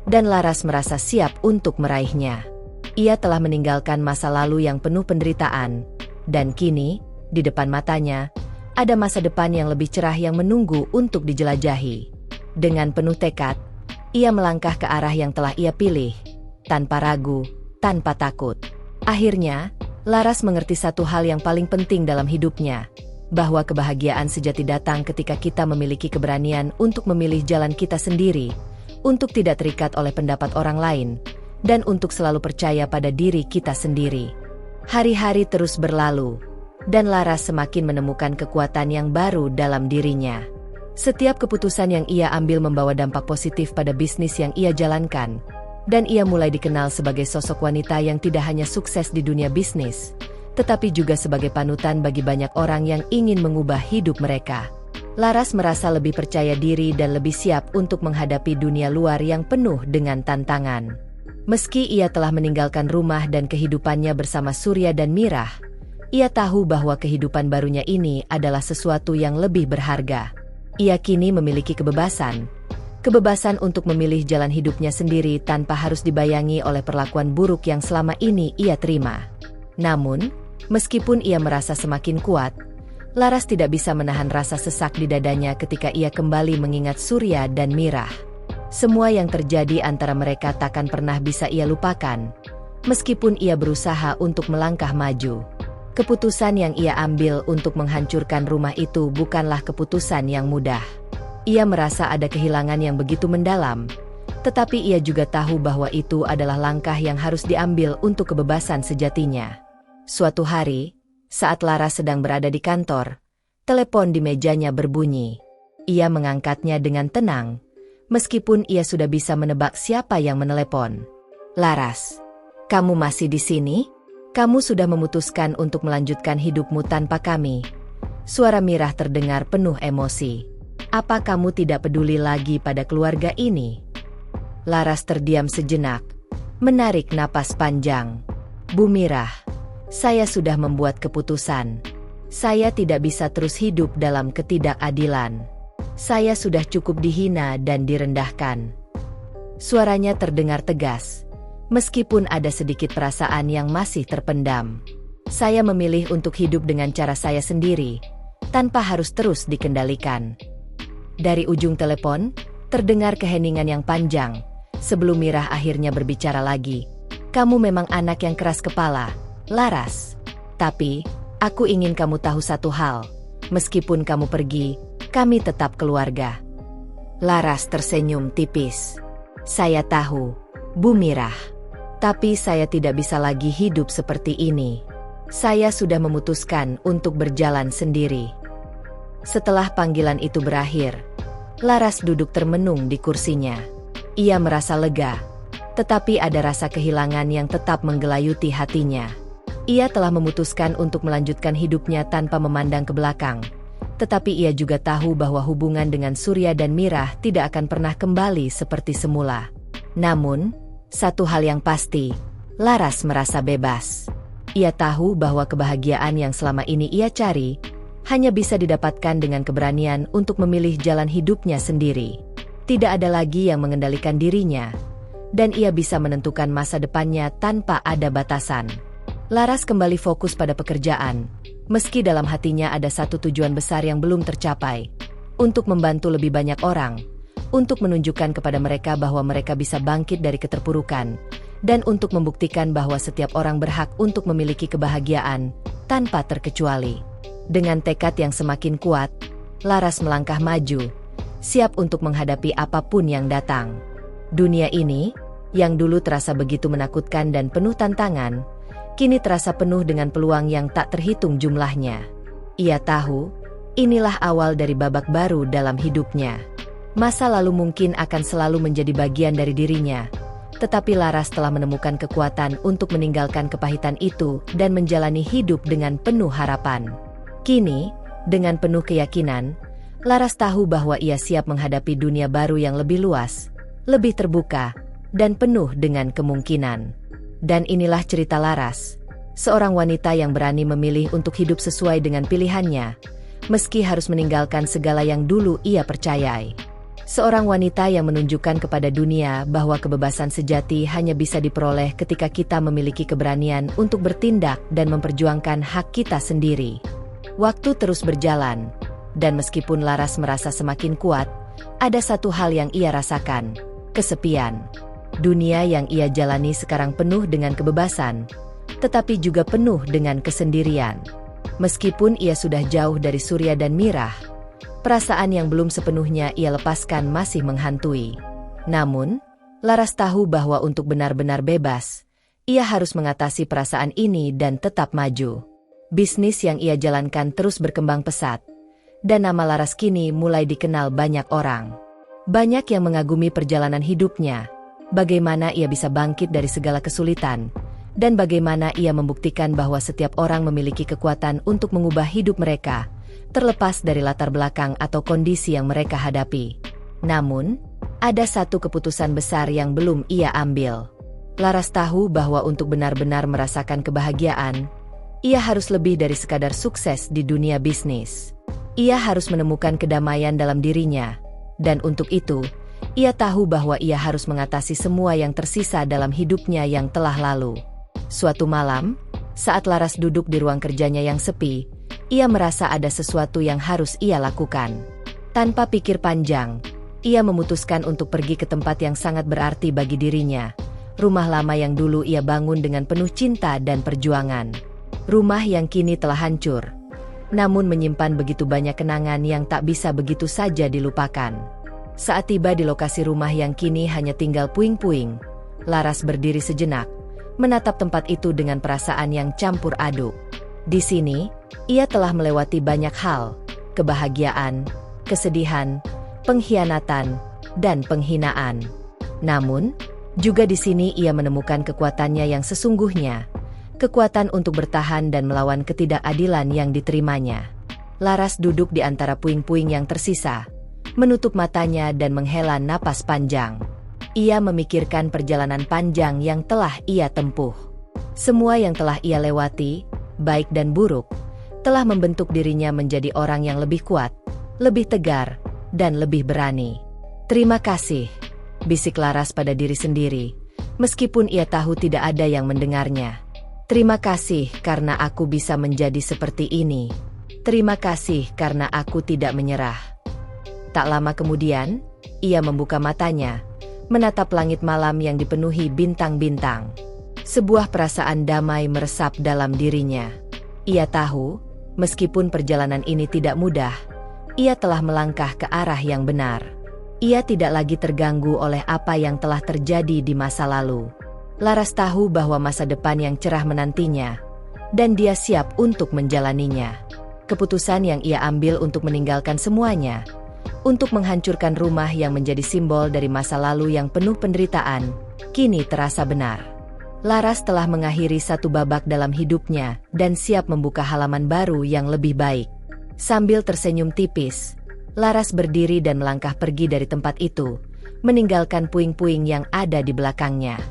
dan Laras merasa siap untuk meraihnya. Ia telah meninggalkan masa lalu yang penuh penderitaan, dan kini, di depan matanya, ada masa depan yang lebih cerah yang menunggu untuk dijelajahi. Dengan penuh tekad, ia melangkah ke arah yang telah ia pilih, tanpa ragu, tanpa takut. Akhirnya, Laras mengerti satu hal yang paling penting dalam hidupnya, bahwa kebahagiaan sejati datang ketika kita memiliki keberanian untuk memilih jalan kita sendiri, untuk tidak terikat oleh pendapat orang lain, dan untuk selalu percaya pada diri kita sendiri. Hari-hari terus berlalu, dan Laras semakin menemukan kekuatan yang baru dalam dirinya. Setiap keputusan yang ia ambil membawa dampak positif pada bisnis yang ia jalankan, dan ia mulai dikenal sebagai sosok wanita yang tidak hanya sukses di dunia bisnis, tetapi juga sebagai panutan bagi banyak orang yang ingin mengubah hidup mereka. Laras merasa lebih percaya diri dan lebih siap untuk menghadapi dunia luar yang penuh dengan tantangan. Meski ia telah meninggalkan rumah dan kehidupannya bersama Surya dan Mirah, ia tahu bahwa kehidupan barunya ini adalah sesuatu yang lebih berharga. Ia kini memiliki kebebasan untuk memilih jalan hidupnya sendiri tanpa harus dibayangi oleh perlakuan buruk yang selama ini ia terima. Namun, meskipun ia merasa semakin kuat, Laras tidak bisa menahan rasa sesak di dadanya ketika ia kembali mengingat Surya dan Mirah. Semua yang terjadi antara mereka takkan pernah bisa ia lupakan, meskipun ia berusaha untuk melangkah maju. Keputusan yang ia ambil untuk menghancurkan rumah itu bukanlah keputusan yang mudah. Ia merasa ada kehilangan yang begitu mendalam, tetapi ia juga tahu bahwa itu adalah langkah yang harus diambil untuk kebebasan sejatinya. Suatu hari, saat Laras sedang berada di kantor, telepon di mejanya berbunyi. Ia mengangkatnya dengan tenang, meskipun ia sudah bisa menebak siapa yang menelepon. Laras, kamu masih di sini? Kamu sudah memutuskan untuk melanjutkan hidupmu tanpa kami. Suara Mirah terdengar penuh emosi. Apa kamu tidak peduli lagi pada keluarga ini? Laras terdiam sejenak, menarik napas panjang. Bu Mirah, saya sudah membuat keputusan. Saya tidak bisa terus hidup dalam ketidakadilan. Saya sudah cukup dihina dan direndahkan. Suaranya terdengar tegas, meskipun ada sedikit perasaan yang masih terpendam. Saya memilih untuk hidup dengan cara saya sendiri, tanpa harus terus dikendalikan. Dari ujung telepon, terdengar keheningan yang panjang, sebelum Mirah akhirnya berbicara lagi. Kamu memang anak yang keras kepala, Laras. Tapi, aku ingin kamu tahu satu hal. Meskipun kamu pergi, kami tetap keluarga. Laras tersenyum tipis. Saya tahu, Bu Mirah. Tapi saya tidak bisa lagi hidup seperti ini. Saya sudah memutuskan untuk berjalan sendiri. Setelah panggilan itu berakhir, Laras duduk termenung di kursinya. Ia merasa lega, tetapi ada rasa kehilangan yang tetap menggelayuti hatinya. Ia telah memutuskan untuk melanjutkan hidupnya tanpa memandang ke belakang. Tetapi ia juga tahu bahwa hubungan dengan Surya dan Mirah tidak akan pernah kembali seperti semula. Namun, satu hal yang pasti, Laras merasa bebas. Ia tahu bahwa kebahagiaan yang selama ini ia cari, hanya bisa didapatkan dengan keberanian untuk memilih jalan hidupnya sendiri. Tidak ada lagi yang mengendalikan dirinya, dan ia bisa menentukan masa depannya tanpa ada batasan. Laras kembali fokus pada pekerjaan, Meski dalam hatinya ada satu tujuan besar yang belum tercapai, untuk membantu lebih banyak orang, untuk menunjukkan kepada mereka bahwa mereka bisa bangkit dari keterpurukan, dan untuk membuktikan bahwa setiap orang berhak untuk memiliki kebahagiaan, tanpa terkecuali. Dengan tekad yang semakin kuat, Laras melangkah maju, siap untuk menghadapi apapun yang datang. Dunia ini, yang dulu terasa begitu menakutkan dan penuh tantangan, kini terasa penuh dengan peluang yang tak terhitung jumlahnya. Ia tahu, inilah awal dari babak baru dalam hidupnya. Masa lalu mungkin akan selalu menjadi bagian dari dirinya, tetapi Laras telah menemukan kekuatan untuk meninggalkan kepahitan itu dan menjalani hidup dengan penuh harapan. Kini, dengan penuh keyakinan, Laras tahu bahwa ia siap menghadapi dunia baru yang lebih luas, lebih terbuka, dan penuh dengan kemungkinan. Dan inilah cerita Laras, seorang wanita yang berani memilih untuk hidup sesuai dengan pilihannya, meski harus meninggalkan segala yang dulu ia percayai. Seorang wanita yang menunjukkan kepada dunia bahwa kebebasan sejati hanya bisa diperoleh ketika kita memiliki keberanian untuk bertindak dan memperjuangkan hak kita sendiri. Waktu terus berjalan, dan meskipun Laras merasa semakin kuat, ada satu hal yang ia rasakan: kesepian. Dunia yang ia jalani sekarang penuh dengan kebebasan, tetapi juga penuh dengan kesendirian. Meskipun ia sudah jauh dari Surya dan Mirah, perasaan yang belum sepenuhnya ia lepaskan masih menghantui. Namun, Laras tahu bahwa untuk benar-benar bebas, ia harus mengatasi perasaan ini dan tetap maju. Bisnis yang ia jalankan terus berkembang pesat, dan nama Laras kini mulai dikenal banyak orang. Banyak yang mengagumi perjalanan hidupnya, bagaimana ia bisa bangkit dari segala kesulitan, dan bagaimana ia membuktikan bahwa setiap orang memiliki kekuatan untuk mengubah hidup mereka, terlepas dari latar belakang atau kondisi yang mereka hadapi. Namun, ada satu keputusan besar yang belum ia ambil. Laras tahu bahwa untuk benar-benar merasakan kebahagiaan, ia harus lebih dari sekadar sukses di dunia bisnis. Ia harus menemukan kedamaian dalam dirinya, dan untuk itu, ia tahu bahwa ia harus mengatasi semua yang tersisa dalam hidupnya yang telah lalu. Suatu malam, saat Laras duduk di ruang kerjanya yang sepi, ia merasa ada sesuatu yang harus ia lakukan. Tanpa pikir panjang, ia memutuskan untuk pergi ke tempat yang sangat berarti bagi dirinya, rumah lama yang dulu ia bangun dengan penuh cinta dan perjuangan. Rumah yang kini telah hancur, namun menyimpan begitu banyak kenangan yang tak bisa begitu saja dilupakan. Saat tiba di lokasi rumah yang kini hanya tinggal puing-puing, Laras berdiri sejenak, menatap tempat itu dengan perasaan yang campur aduk. Di sini, ia telah melewati banyak hal: kebahagiaan, kesedihan, pengkhianatan, dan penghinaan. Namun, juga di sini ia menemukan kekuatannya yang sesungguhnya, kekuatan untuk bertahan dan melawan ketidakadilan yang diterimanya. Laras duduk di antara puing-puing yang tersisa, menutup matanya dan menghela napas panjang. Ia memikirkan perjalanan panjang yang telah ia tempuh. Semua yang telah ia lewati, baik dan buruk, telah membentuk dirinya menjadi orang yang lebih kuat, lebih tegar, dan lebih berani. Terima kasih, bisik Laras pada diri sendiri, meskipun ia tahu tidak ada yang mendengarnya. Terima kasih karena aku bisa menjadi seperti ini. Terima kasih karena aku tidak menyerah. Tak lama kemudian, ia membuka matanya, menatap langit malam yang dipenuhi bintang-bintang. Sebuah perasaan damai meresap dalam dirinya. Ia tahu, meskipun perjalanan ini tidak mudah, ia telah melangkah ke arah yang benar. Ia tidak lagi terganggu oleh apa yang telah terjadi di masa lalu. Laras tahu bahwa masa depan yang cerah menantinya, dan dia siap untuk menjalaninya. Keputusan yang ia ambil untuk meninggalkan semuanya, untuk menghancurkan rumah yang menjadi simbol dari masa lalu yang penuh penderitaan, kini terasa benar. Laras telah mengakhiri satu babak dalam hidupnya dan siap membuka halaman baru yang lebih baik. Sambil tersenyum tipis, Laras berdiri dan melangkah pergi dari tempat itu, meninggalkan puing-puing yang ada di belakangnya.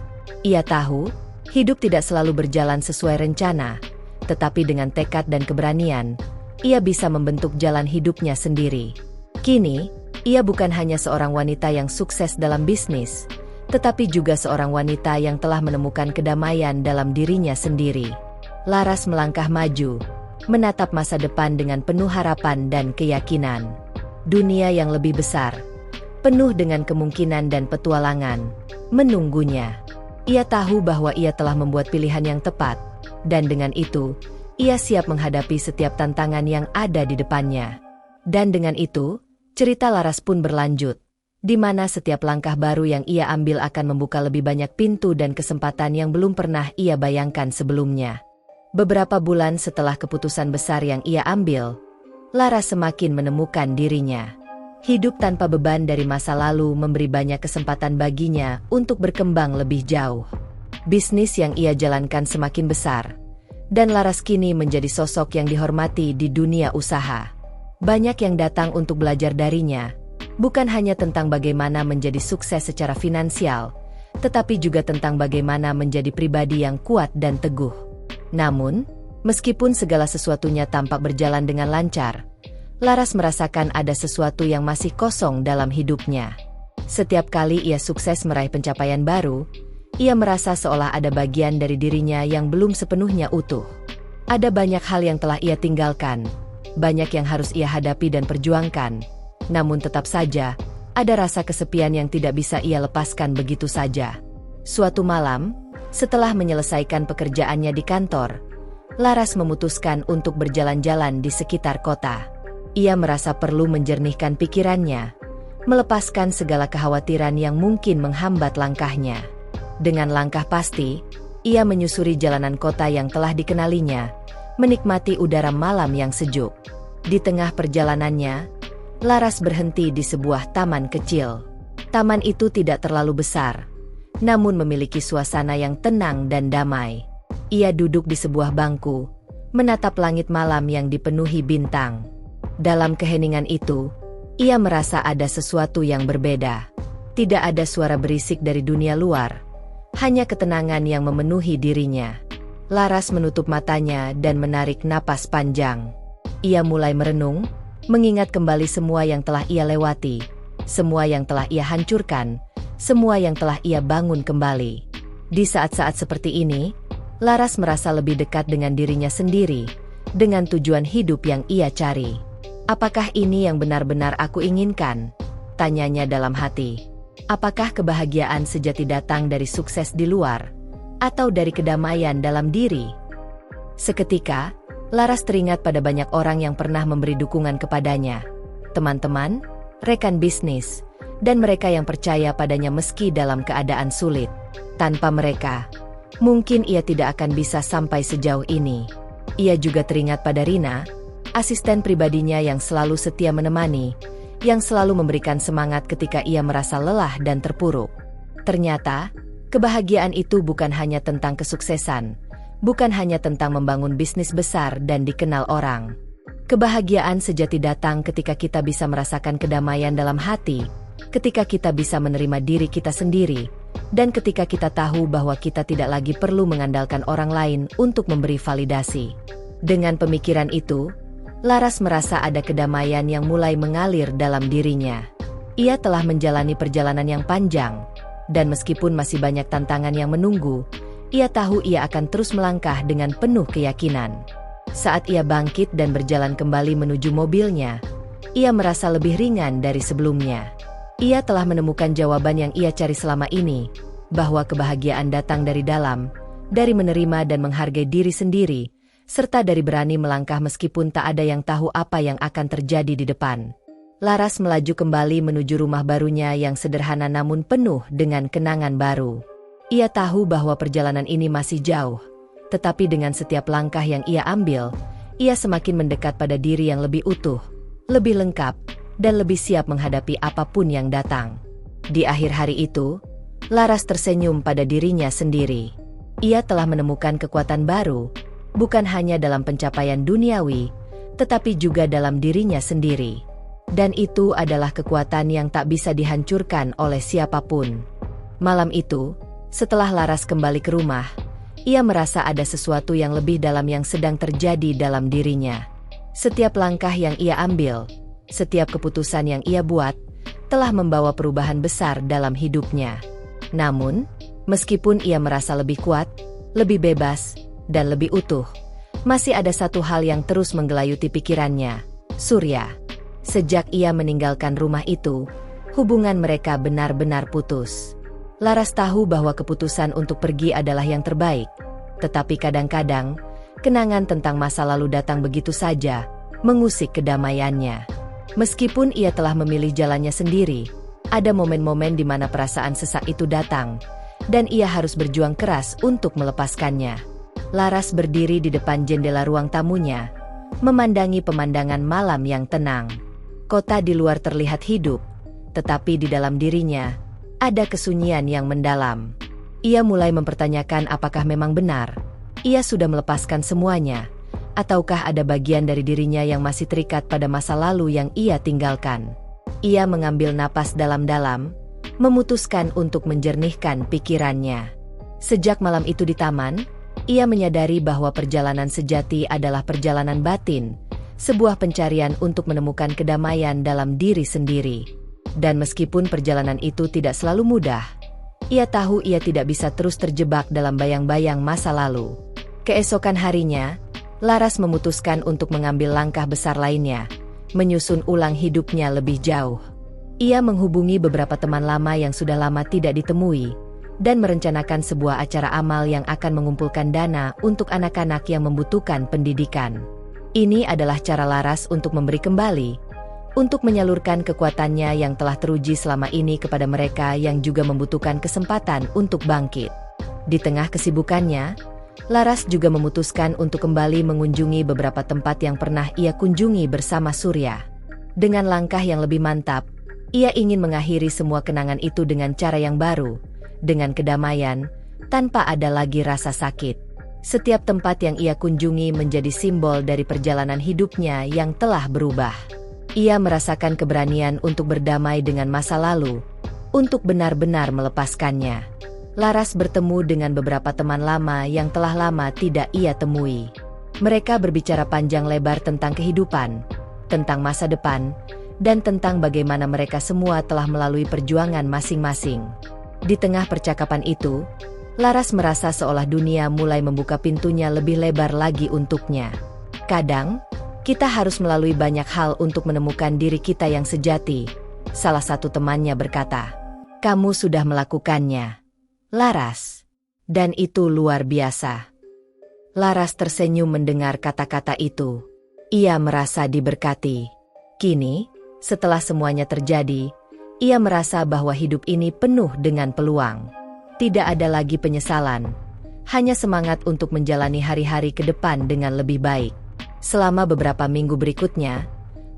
Ia tahu, hidup tidak selalu berjalan sesuai rencana, tetapi dengan tekad dan keberanian, ia bisa membentuk jalan hidupnya sendiri. Kini, ia bukan hanya seorang wanita yang sukses dalam bisnis, tetapi juga seorang wanita yang telah menemukan kedamaian dalam dirinya sendiri. Laras melangkah maju, menatap masa depan dengan penuh harapan dan keyakinan. Dunia yang lebih besar, penuh dengan kemungkinan dan petualangan, menunggunya. Ia tahu bahwa ia telah membuat pilihan yang tepat, dan dengan itu, ia siap menghadapi setiap tantangan yang ada di depannya. Dan dengan itu, cerita Laras pun berlanjut, di mana setiap langkah baru yang ia ambil akan membuka lebih banyak pintu dan kesempatan yang belum pernah ia bayangkan sebelumnya. Beberapa bulan setelah keputusan besar yang ia ambil, Laras semakin menemukan dirinya. Hidup tanpa beban dari masa lalu memberi banyak kesempatan baginya untuk berkembang lebih jauh. Bisnis yang ia jalankan semakin besar, dan Laras kini menjadi sosok yang dihormati di dunia usaha. Banyak yang datang untuk belajar darinya, bukan hanya tentang bagaimana menjadi sukses secara finansial, tetapi juga tentang bagaimana menjadi pribadi yang kuat dan teguh. Namun, meskipun segala sesuatunya tampak berjalan dengan lancar, Laras merasakan ada sesuatu yang masih kosong dalam hidupnya. Setiap kali ia sukses meraih pencapaian baru, ia merasa seolah ada bagian dari dirinya yang belum sepenuhnya utuh. Ada banyak hal yang telah ia tinggalkan, banyak yang harus ia hadapi dan perjuangkan. Namun tetap saja, ada rasa kesepian yang tidak bisa ia lepaskan begitu saja. Suatu malam, setelah menyelesaikan pekerjaannya di kantor, Laras memutuskan untuk berjalan-jalan di sekitar kota. Ia merasa perlu menjernihkan pikirannya, melepaskan segala kekhawatiran yang mungkin menghambat langkahnya. Dengan langkah pasti, ia menyusuri jalanan kota yang telah dikenalinya, menikmati udara malam yang sejuk. Di tengah perjalanannya, Laras berhenti di sebuah taman kecil. Taman itu tidak terlalu besar, namun memiliki suasana yang tenang dan damai. Ia duduk di sebuah bangku, menatap langit malam yang dipenuhi bintang. Dalam keheningan itu, ia merasa ada sesuatu yang berbeda. Tidak ada suara berisik dari dunia luar, hanya ketenangan yang memenuhi dirinya. Laras menutup matanya dan menarik napas panjang. Ia mulai merenung, mengingat kembali semua yang telah ia lewati, semua yang telah ia hancurkan, semua yang telah ia bangun kembali. Di saat-saat seperti ini, Laras merasa lebih dekat dengan dirinya sendiri, dengan tujuan hidup yang ia cari. Apakah ini yang benar-benar aku inginkan? Tanyanya dalam hati. Apakah kebahagiaan sejati datang dari sukses di luar, atau dari kedamaian dalam diri? Seketika, Laras teringat pada banyak orang yang pernah memberi dukungan kepadanya. Teman-teman, rekan bisnis, dan mereka yang percaya padanya meski dalam keadaan sulit. Tanpa mereka, mungkin ia tidak akan bisa sampai sejauh ini. Ia juga teringat pada Rina, asisten pribadinya yang selalu setia menemani, yang selalu memberikan semangat ketika ia merasa lelah dan terpuruk. Ternyata, kebahagiaan itu bukan hanya tentang kesuksesan, bukan hanya tentang membangun bisnis besar dan dikenal orang. Kebahagiaan sejati datang ketika kita bisa merasakan kedamaian dalam hati, ketika kita bisa menerima diri kita sendiri, dan ketika kita tahu bahwa kita tidak lagi perlu mengandalkan orang lain untuk memberi validasi. Dengan pemikiran itu, Laras merasa ada kedamaian yang mulai mengalir dalam dirinya. Ia telah menjalani perjalanan yang panjang, dan meskipun masih banyak tantangan yang menunggu, ia tahu ia akan terus melangkah dengan penuh keyakinan. Saat ia bangkit dan berjalan kembali menuju mobilnya, ia merasa lebih ringan dari sebelumnya. Ia telah menemukan jawaban yang ia cari selama ini, bahwa kebahagiaan datang dari dalam, dari menerima dan menghargai diri sendiri, serta dari berani melangkah meskipun tak ada yang tahu apa yang akan terjadi di depan. Laras melaju kembali menuju rumah barunya yang sederhana namun penuh dengan kenangan baru. Ia tahu bahwa perjalanan ini masih jauh, tetapi dengan setiap langkah yang ia ambil, ia semakin mendekat pada diri yang lebih utuh, lebih lengkap, dan lebih siap menghadapi apapun yang datang. Di akhir hari itu, Laras tersenyum pada dirinya sendiri. Ia telah menemukan kekuatan baru, bukan hanya dalam pencapaian duniawi, tetapi juga dalam dirinya sendiri. Dan itu adalah kekuatan yang tak bisa dihancurkan oleh siapapun. Malam itu, setelah Laras kembali ke rumah, ia merasa ada sesuatu yang lebih dalam yang sedang terjadi dalam dirinya. Setiap langkah yang ia ambil, setiap keputusan yang ia buat, telah membawa perubahan besar dalam hidupnya. Namun, meskipun ia merasa lebih kuat, lebih bebas, dan lebih utuh, Masih ada satu hal yang terus menggelayuti pikirannya, Surya. Sejak ia meninggalkan rumah itu, hubungan mereka benar-benar putus. Laras tahu bahwa keputusan untuk pergi adalah yang terbaik, tetapi kadang-kadang, kenangan tentang masa lalu datang begitu saja, mengusik kedamaiannya. Meskipun ia telah memilih jalannya sendiri, ada momen-momen di mana perasaan sesak itu datang, dan ia harus berjuang keras untuk melepaskannya. Laras berdiri di depan jendela ruang tamunya, memandangi pemandangan malam yang tenang. Kota di luar terlihat hidup, tetapi di dalam dirinya, ada kesunyian yang mendalam. Ia mulai mempertanyakan apakah memang benar, ia sudah melepaskan semuanya, ataukah ada bagian dari dirinya yang masih terikat pada masa lalu yang ia tinggalkan. Ia mengambil napas dalam-dalam, memutuskan untuk menjernihkan pikirannya. Sejak malam itu di taman, ia menyadari bahwa perjalanan sejati adalah perjalanan batin, sebuah pencarian untuk menemukan kedamaian dalam diri sendiri. Dan meskipun perjalanan itu tidak selalu mudah, ia tahu ia tidak bisa terus terjebak dalam bayang-bayang masa lalu. Keesokan harinya, Laras memutuskan untuk mengambil langkah besar lainnya, menyusun ulang hidupnya lebih jauh. Ia menghubungi beberapa teman lama yang sudah lama tidak ditemui, dan merencanakan sebuah acara amal yang akan mengumpulkan dana untuk anak-anak yang membutuhkan pendidikan. Ini adalah cara Laras untuk memberi kembali, untuk menyalurkan kekuatannya yang telah teruji selama ini kepada mereka yang juga membutuhkan kesempatan untuk bangkit. Di tengah kesibukannya, Laras juga memutuskan untuk kembali mengunjungi beberapa tempat yang pernah ia kunjungi bersama Surya. Dengan langkah yang lebih mantap, ia ingin mengakhiri semua kenangan itu dengan cara yang baru, dengan kedamaian, tanpa ada lagi rasa sakit. Setiap tempat yang ia kunjungi menjadi simbol dari perjalanan hidupnya yang telah berubah. Ia merasakan keberanian untuk berdamai dengan masa lalu, untuk benar-benar melepaskannya. Laras bertemu dengan beberapa teman lama yang telah lama tidak ia temui. Mereka berbicara panjang lebar tentang kehidupan, tentang masa depan, dan tentang bagaimana mereka semua telah melalui perjuangan masing-masing. Di tengah percakapan itu, Laras merasa seolah dunia mulai membuka pintunya lebih lebar lagi untuknya. Kadang, kita harus melalui banyak hal untuk menemukan diri kita yang sejati, salah satu temannya berkata. Kamu sudah melakukannya, Laras. Dan itu luar biasa. Laras tersenyum mendengar kata-kata itu. Ia merasa diberkati. Kini, setelah semuanya terjadi, ia merasa bahwa hidup ini penuh dengan peluang. Tidak ada lagi penyesalan, hanya semangat untuk menjalani hari-hari ke depan dengan lebih baik. Selama beberapa minggu berikutnya,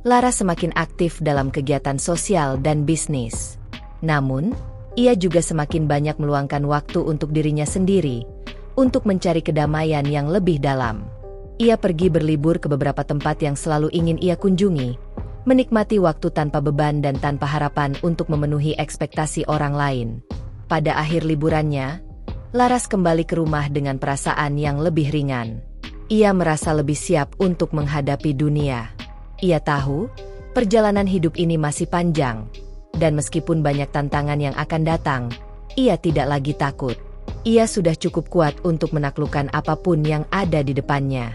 Laras semakin aktif dalam kegiatan sosial dan bisnis. Namun, ia juga semakin banyak meluangkan waktu untuk dirinya sendiri, untuk mencari kedamaian yang lebih dalam. Ia pergi berlibur ke beberapa tempat yang selalu ingin ia kunjungi, menikmati waktu tanpa beban dan tanpa harapan untuk memenuhi ekspektasi orang lain. Pada akhir liburannya, Laras kembali ke rumah dengan perasaan yang lebih ringan. Ia merasa lebih siap untuk menghadapi dunia. Ia tahu, perjalanan hidup ini masih panjang, dan meskipun banyak tantangan yang akan datang, ia tidak lagi takut. Ia sudah cukup kuat untuk menaklukkan apapun yang ada di depannya.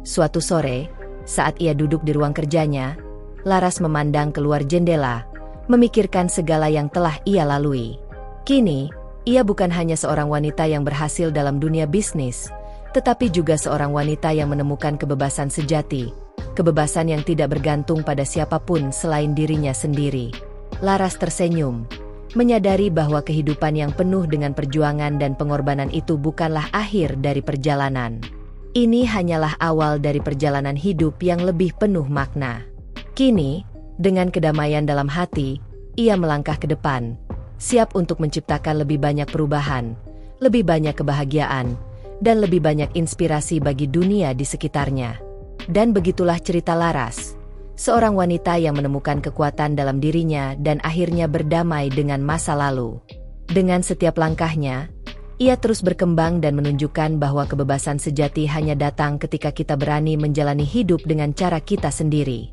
Suatu sore, saat ia duduk di ruang kerjanya, Laras memandang keluar jendela, memikirkan segala yang telah ia lalui. Kini, ia bukan hanya seorang wanita yang berhasil dalam dunia bisnis, tetapi juga seorang wanita yang menemukan kebebasan sejati, kebebasan yang tidak bergantung pada siapapun selain dirinya sendiri. Laras tersenyum, menyadari bahwa kehidupan yang penuh dengan perjuangan dan pengorbanan itu bukanlah akhir dari perjalanan. Ini hanyalah awal dari perjalanan hidup yang lebih penuh makna. Kini, dengan kedamaian dalam hati, ia melangkah ke depan, siap untuk menciptakan lebih banyak perubahan, lebih banyak kebahagiaan, dan lebih banyak inspirasi bagi dunia di sekitarnya. Dan begitulah cerita Laras, seorang wanita yang menemukan kekuatan dalam dirinya dan akhirnya berdamai dengan masa lalu. Dengan setiap langkahnya, ia terus berkembang dan menunjukkan bahwa kebebasan sejati hanya datang ketika kita berani menjalani hidup dengan cara kita sendiri.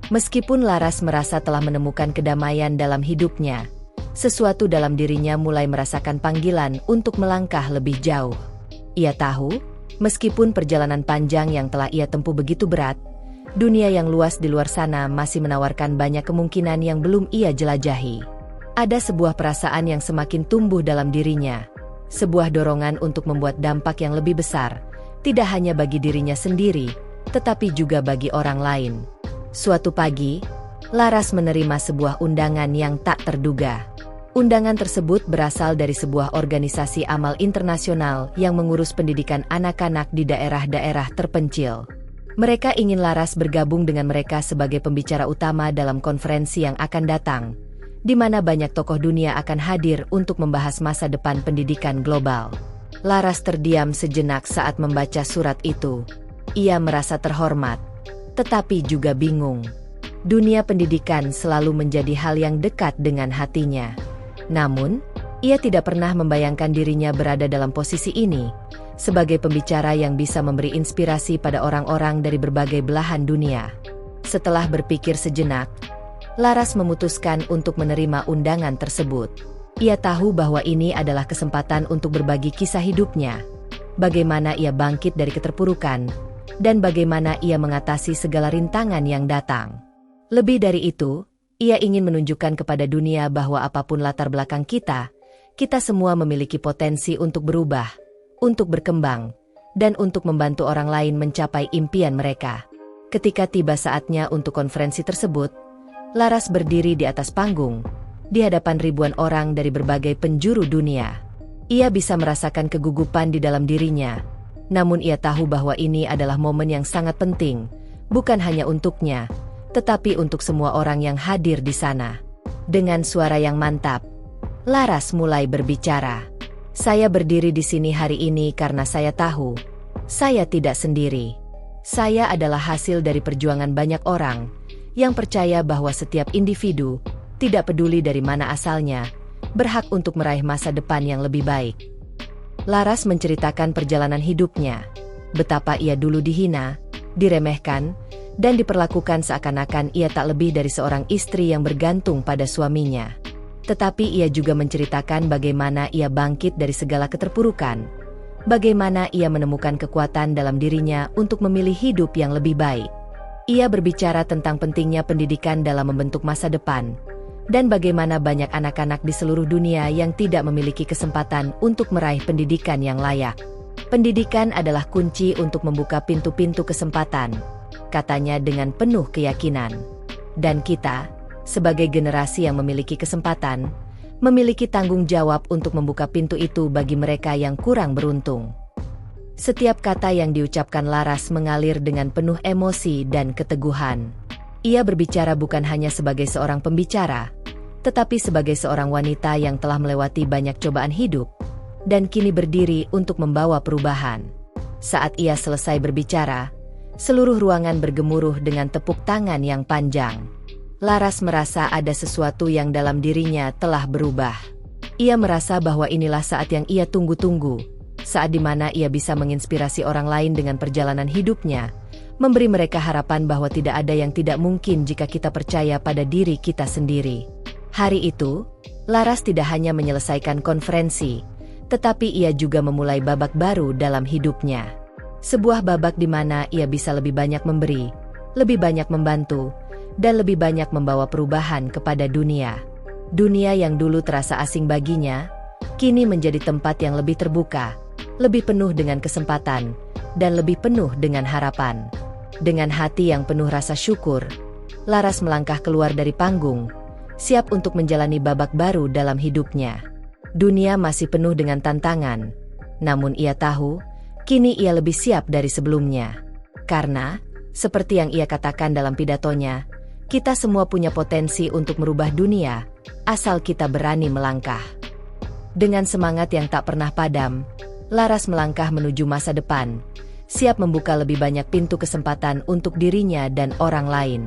Meskipun Laras merasa telah menemukan kedamaian dalam hidupnya, sesuatu dalam dirinya mulai merasakan panggilan untuk melangkah lebih jauh. Ia tahu, Meskipun perjalanan panjang yang telah ia tempuh begitu berat, dunia yang luas di luar sana masih menawarkan banyak kemungkinan yang belum ia jelajahi. Ada sebuah perasaan yang semakin tumbuh dalam dirinya, sebuah dorongan untuk membuat dampak yang lebih besar, tidak hanya bagi dirinya sendiri, tetapi juga bagi orang lain. Suatu pagi, Laras menerima sebuah undangan yang tak terduga. Undangan tersebut berasal dari sebuah organisasi amal internasional yang mengurus pendidikan anak-anak di daerah-daerah terpencil. Mereka ingin Laras bergabung dengan mereka sebagai pembicara utama dalam konferensi yang akan datang, di mana banyak tokoh dunia akan hadir untuk membahas masa depan pendidikan global. Laras terdiam sejenak saat membaca surat itu. Ia merasa terhormat, tetapi juga bingung. Dunia pendidikan selalu menjadi hal yang dekat dengan hatinya. Namun, ia tidak pernah membayangkan dirinya berada dalam posisi ini, sebagai pembicara yang bisa memberi inspirasi pada orang-orang dari berbagai belahan dunia. Setelah berpikir sejenak, Laras memutuskan untuk menerima undangan tersebut. Ia tahu bahwa ini adalah kesempatan untuk berbagi kisah hidupnya, bagaimana ia bangkit dari keterpurukan, dan bagaimana ia mengatasi segala rintangan yang datang. Lebih dari itu, ia ingin menunjukkan kepada dunia bahwa apapun latar belakang kita semua memiliki potensi untuk berubah, untuk berkembang, dan untuk membantu orang lain mencapai impian mereka. Ketika tiba saatnya untuk konferensi tersebut, Laras berdiri di atas panggung, di hadapan ribuan orang dari berbagai penjuru dunia. Ia bisa merasakan kegugupan di dalam dirinya, namun ia tahu bahwa ini adalah momen yang sangat penting, bukan hanya untuknya, tetapi untuk semua orang yang hadir di sana. Dengan suara yang mantap, Laras mulai berbicara. Saya berdiri di sini hari ini karena saya tahu, saya tidak sendiri. Saya adalah hasil dari perjuangan banyak orang, yang percaya bahwa setiap individu, tidak peduli dari mana asalnya, berhak untuk meraih masa depan yang lebih baik. Laras menceritakan perjalanan hidupnya, betapa ia dulu dihina, diremehkan, dan diperlakukan seakan-akan ia tak lebih dari seorang istri yang bergantung pada suaminya. Tetapi ia juga menceritakan bagaimana ia bangkit dari segala keterpurukan, bagaimana ia menemukan kekuatan dalam dirinya untuk memilih hidup yang lebih baik. Ia berbicara tentang pentingnya pendidikan dalam membentuk masa depan, dan bagaimana banyak anak-anak di seluruh dunia yang tidak memiliki kesempatan untuk meraih pendidikan yang layak. Pendidikan adalah kunci untuk membuka pintu-pintu kesempatan, katanya dengan penuh keyakinan. Dan kita, sebagai generasi yang memiliki kesempatan, memiliki tanggung jawab untuk membuka pintu itu bagi mereka yang kurang beruntung. Setiap kata yang diucapkan Laras mengalir dengan penuh emosi dan keteguhan. Ia berbicara bukan hanya sebagai seorang pembicara, tetapi sebagai seorang wanita yang telah melewati banyak cobaan hidup, dan kini berdiri untuk membawa perubahan. Saat ia selesai berbicara, seluruh ruangan bergemuruh dengan tepuk tangan yang panjang. Laras merasa ada sesuatu yang dalam dirinya telah berubah. Ia merasa bahwa inilah saat yang ia tunggu-tunggu, saat dimana ia bisa menginspirasi orang lain dengan perjalanan hidupnya, memberi mereka harapan bahwa tidak ada yang tidak mungkin jika kita percaya pada diri kita sendiri. Hari itu, Laras tidak hanya menyelesaikan konferensi, tetapi ia juga memulai babak baru dalam hidupnya. Sebuah babak di mana ia bisa lebih banyak memberi, lebih banyak membantu, dan lebih banyak membawa perubahan kepada dunia. Dunia yang dulu terasa asing baginya, kini menjadi tempat yang lebih terbuka, lebih penuh dengan kesempatan, dan lebih penuh dengan harapan. Dengan hati yang penuh rasa syukur, Laras melangkah keluar dari panggung, siap untuk menjalani babak baru dalam hidupnya. Dunia masih penuh dengan tantangan, namun ia tahu, kini ia lebih siap dari sebelumnya. Karena, seperti yang ia katakan dalam pidatonya, kita semua punya potensi untuk merubah dunia, asal kita berani melangkah. Dengan semangat yang tak pernah padam, Laras melangkah menuju masa depan, siap membuka lebih banyak pintu kesempatan untuk dirinya dan orang lain.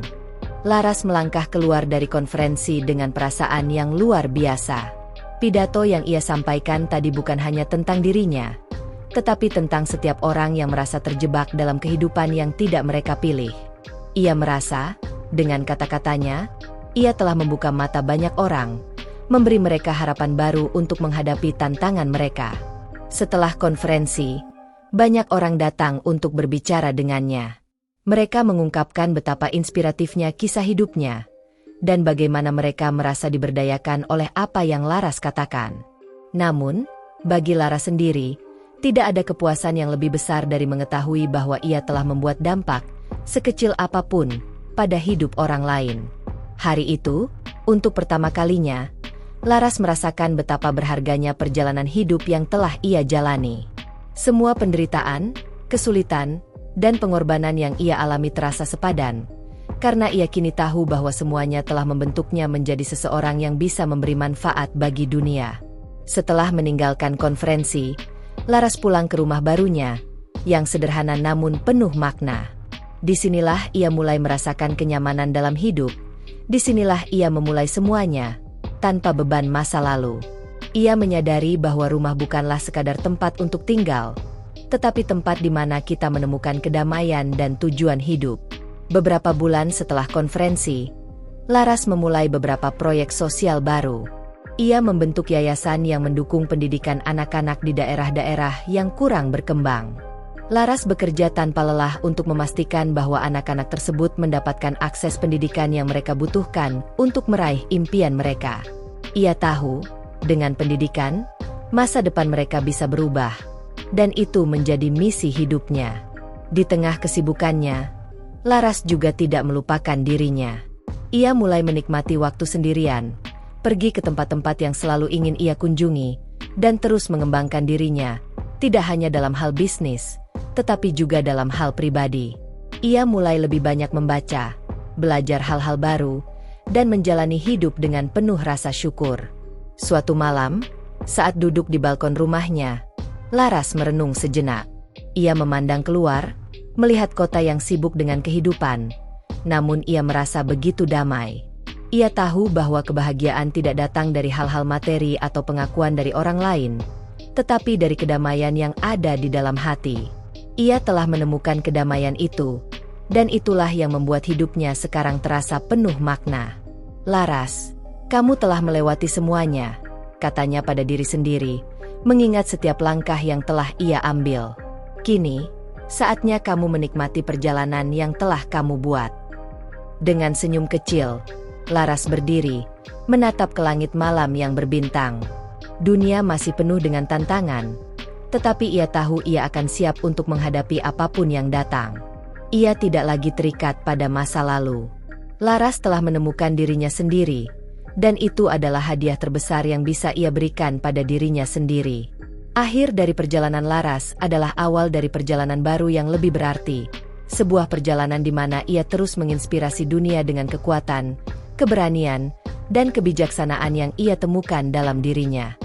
Laras melangkah keluar dari konferensi dengan perasaan yang luar biasa. Pidato yang ia sampaikan tadi bukan hanya tentang dirinya, tetapi tentang setiap orang yang merasa terjebak dalam kehidupan yang tidak mereka pilih. Ia merasa, dengan kata-katanya, ia telah membuka mata banyak orang, memberi mereka harapan baru untuk menghadapi tantangan mereka. Setelah konferensi, Banyak orang datang untuk berbicara dengannya. Mereka mengungkapkan betapa inspiratifnya kisah hidupnya, dan bagaimana mereka merasa diberdayakan oleh apa yang Laras katakan. Namun, bagi Laras sendiri, tidak ada kepuasan yang lebih besar dari mengetahui bahwa ia telah membuat dampak, sekecil apapun, pada hidup orang lain. Hari itu, untuk pertama kalinya, Laras merasakan betapa berharganya perjalanan hidup yang telah ia jalani. Semua penderitaan, kesulitan, dan pengorbanan yang ia alami terasa sepadan, karena ia kini tahu bahwa semuanya telah membentuknya menjadi seseorang yang bisa memberi manfaat bagi dunia. Setelah meninggalkan konferensi, Laras pulang ke rumah barunya, yang sederhana namun penuh makna. Disinilah ia mulai merasakan kenyamanan dalam hidup. Disinilah ia memulai semuanya, tanpa beban masa lalu. Ia menyadari bahwa rumah bukanlah sekadar tempat untuk tinggal, tetapi tempat di mana kita menemukan kedamaian dan tujuan hidup. Beberapa bulan setelah konferensi, Laras memulai beberapa proyek sosial baru. Ia membentuk yayasan yang mendukung pendidikan anak-anak di daerah-daerah yang kurang berkembang. Laras bekerja tanpa lelah untuk memastikan bahwa anak-anak tersebut mendapatkan akses pendidikan yang mereka butuhkan untuk meraih impian mereka. Ia tahu, dengan pendidikan, masa depan mereka bisa berubah. Dan itu menjadi misi hidupnya. Di tengah kesibukannya, Laras juga tidak melupakan dirinya. Ia mulai menikmati waktu sendirian, pergi ke tempat-tempat yang selalu ingin ia kunjungi, dan terus mengembangkan dirinya, tidak hanya dalam hal bisnis, tetapi juga dalam hal pribadi. Ia mulai lebih banyak membaca, belajar hal-hal baru, dan menjalani hidup dengan penuh rasa syukur. Suatu malam, saat duduk di balkon rumahnya, Laras merenung sejenak. Ia memandang keluar, melihat kota yang sibuk dengan kehidupan. Namun ia merasa begitu damai. Ia tahu bahwa kebahagiaan tidak datang dari hal-hal materi atau pengakuan dari orang lain, tetapi dari kedamaian yang ada di dalam hati. Ia telah menemukan kedamaian itu, dan itulah yang membuat hidupnya sekarang terasa penuh makna. Laras, kamu telah melewati semuanya, katanya pada diri sendiri, mengingat setiap langkah yang telah ia ambil. Kini, saatnya kamu menikmati perjalanan yang telah kamu buat. Dengan senyum kecil, Laras berdiri, menatap ke langit malam yang berbintang. Dunia masih penuh dengan tantangan, tetapi ia tahu ia akan siap untuk menghadapi apapun yang datang. Ia tidak lagi terikat pada masa lalu. Laras telah menemukan dirinya sendiri, dan itu adalah hadiah terbesar yang bisa ia berikan pada dirinya sendiri. Akhir dari perjalanan Laras adalah awal dari perjalanan baru yang lebih berarti. Sebuah perjalanan di mana ia terus menginspirasi dunia dengan kekuatan, keberanian, dan kebijaksanaan yang ia temukan dalam dirinya.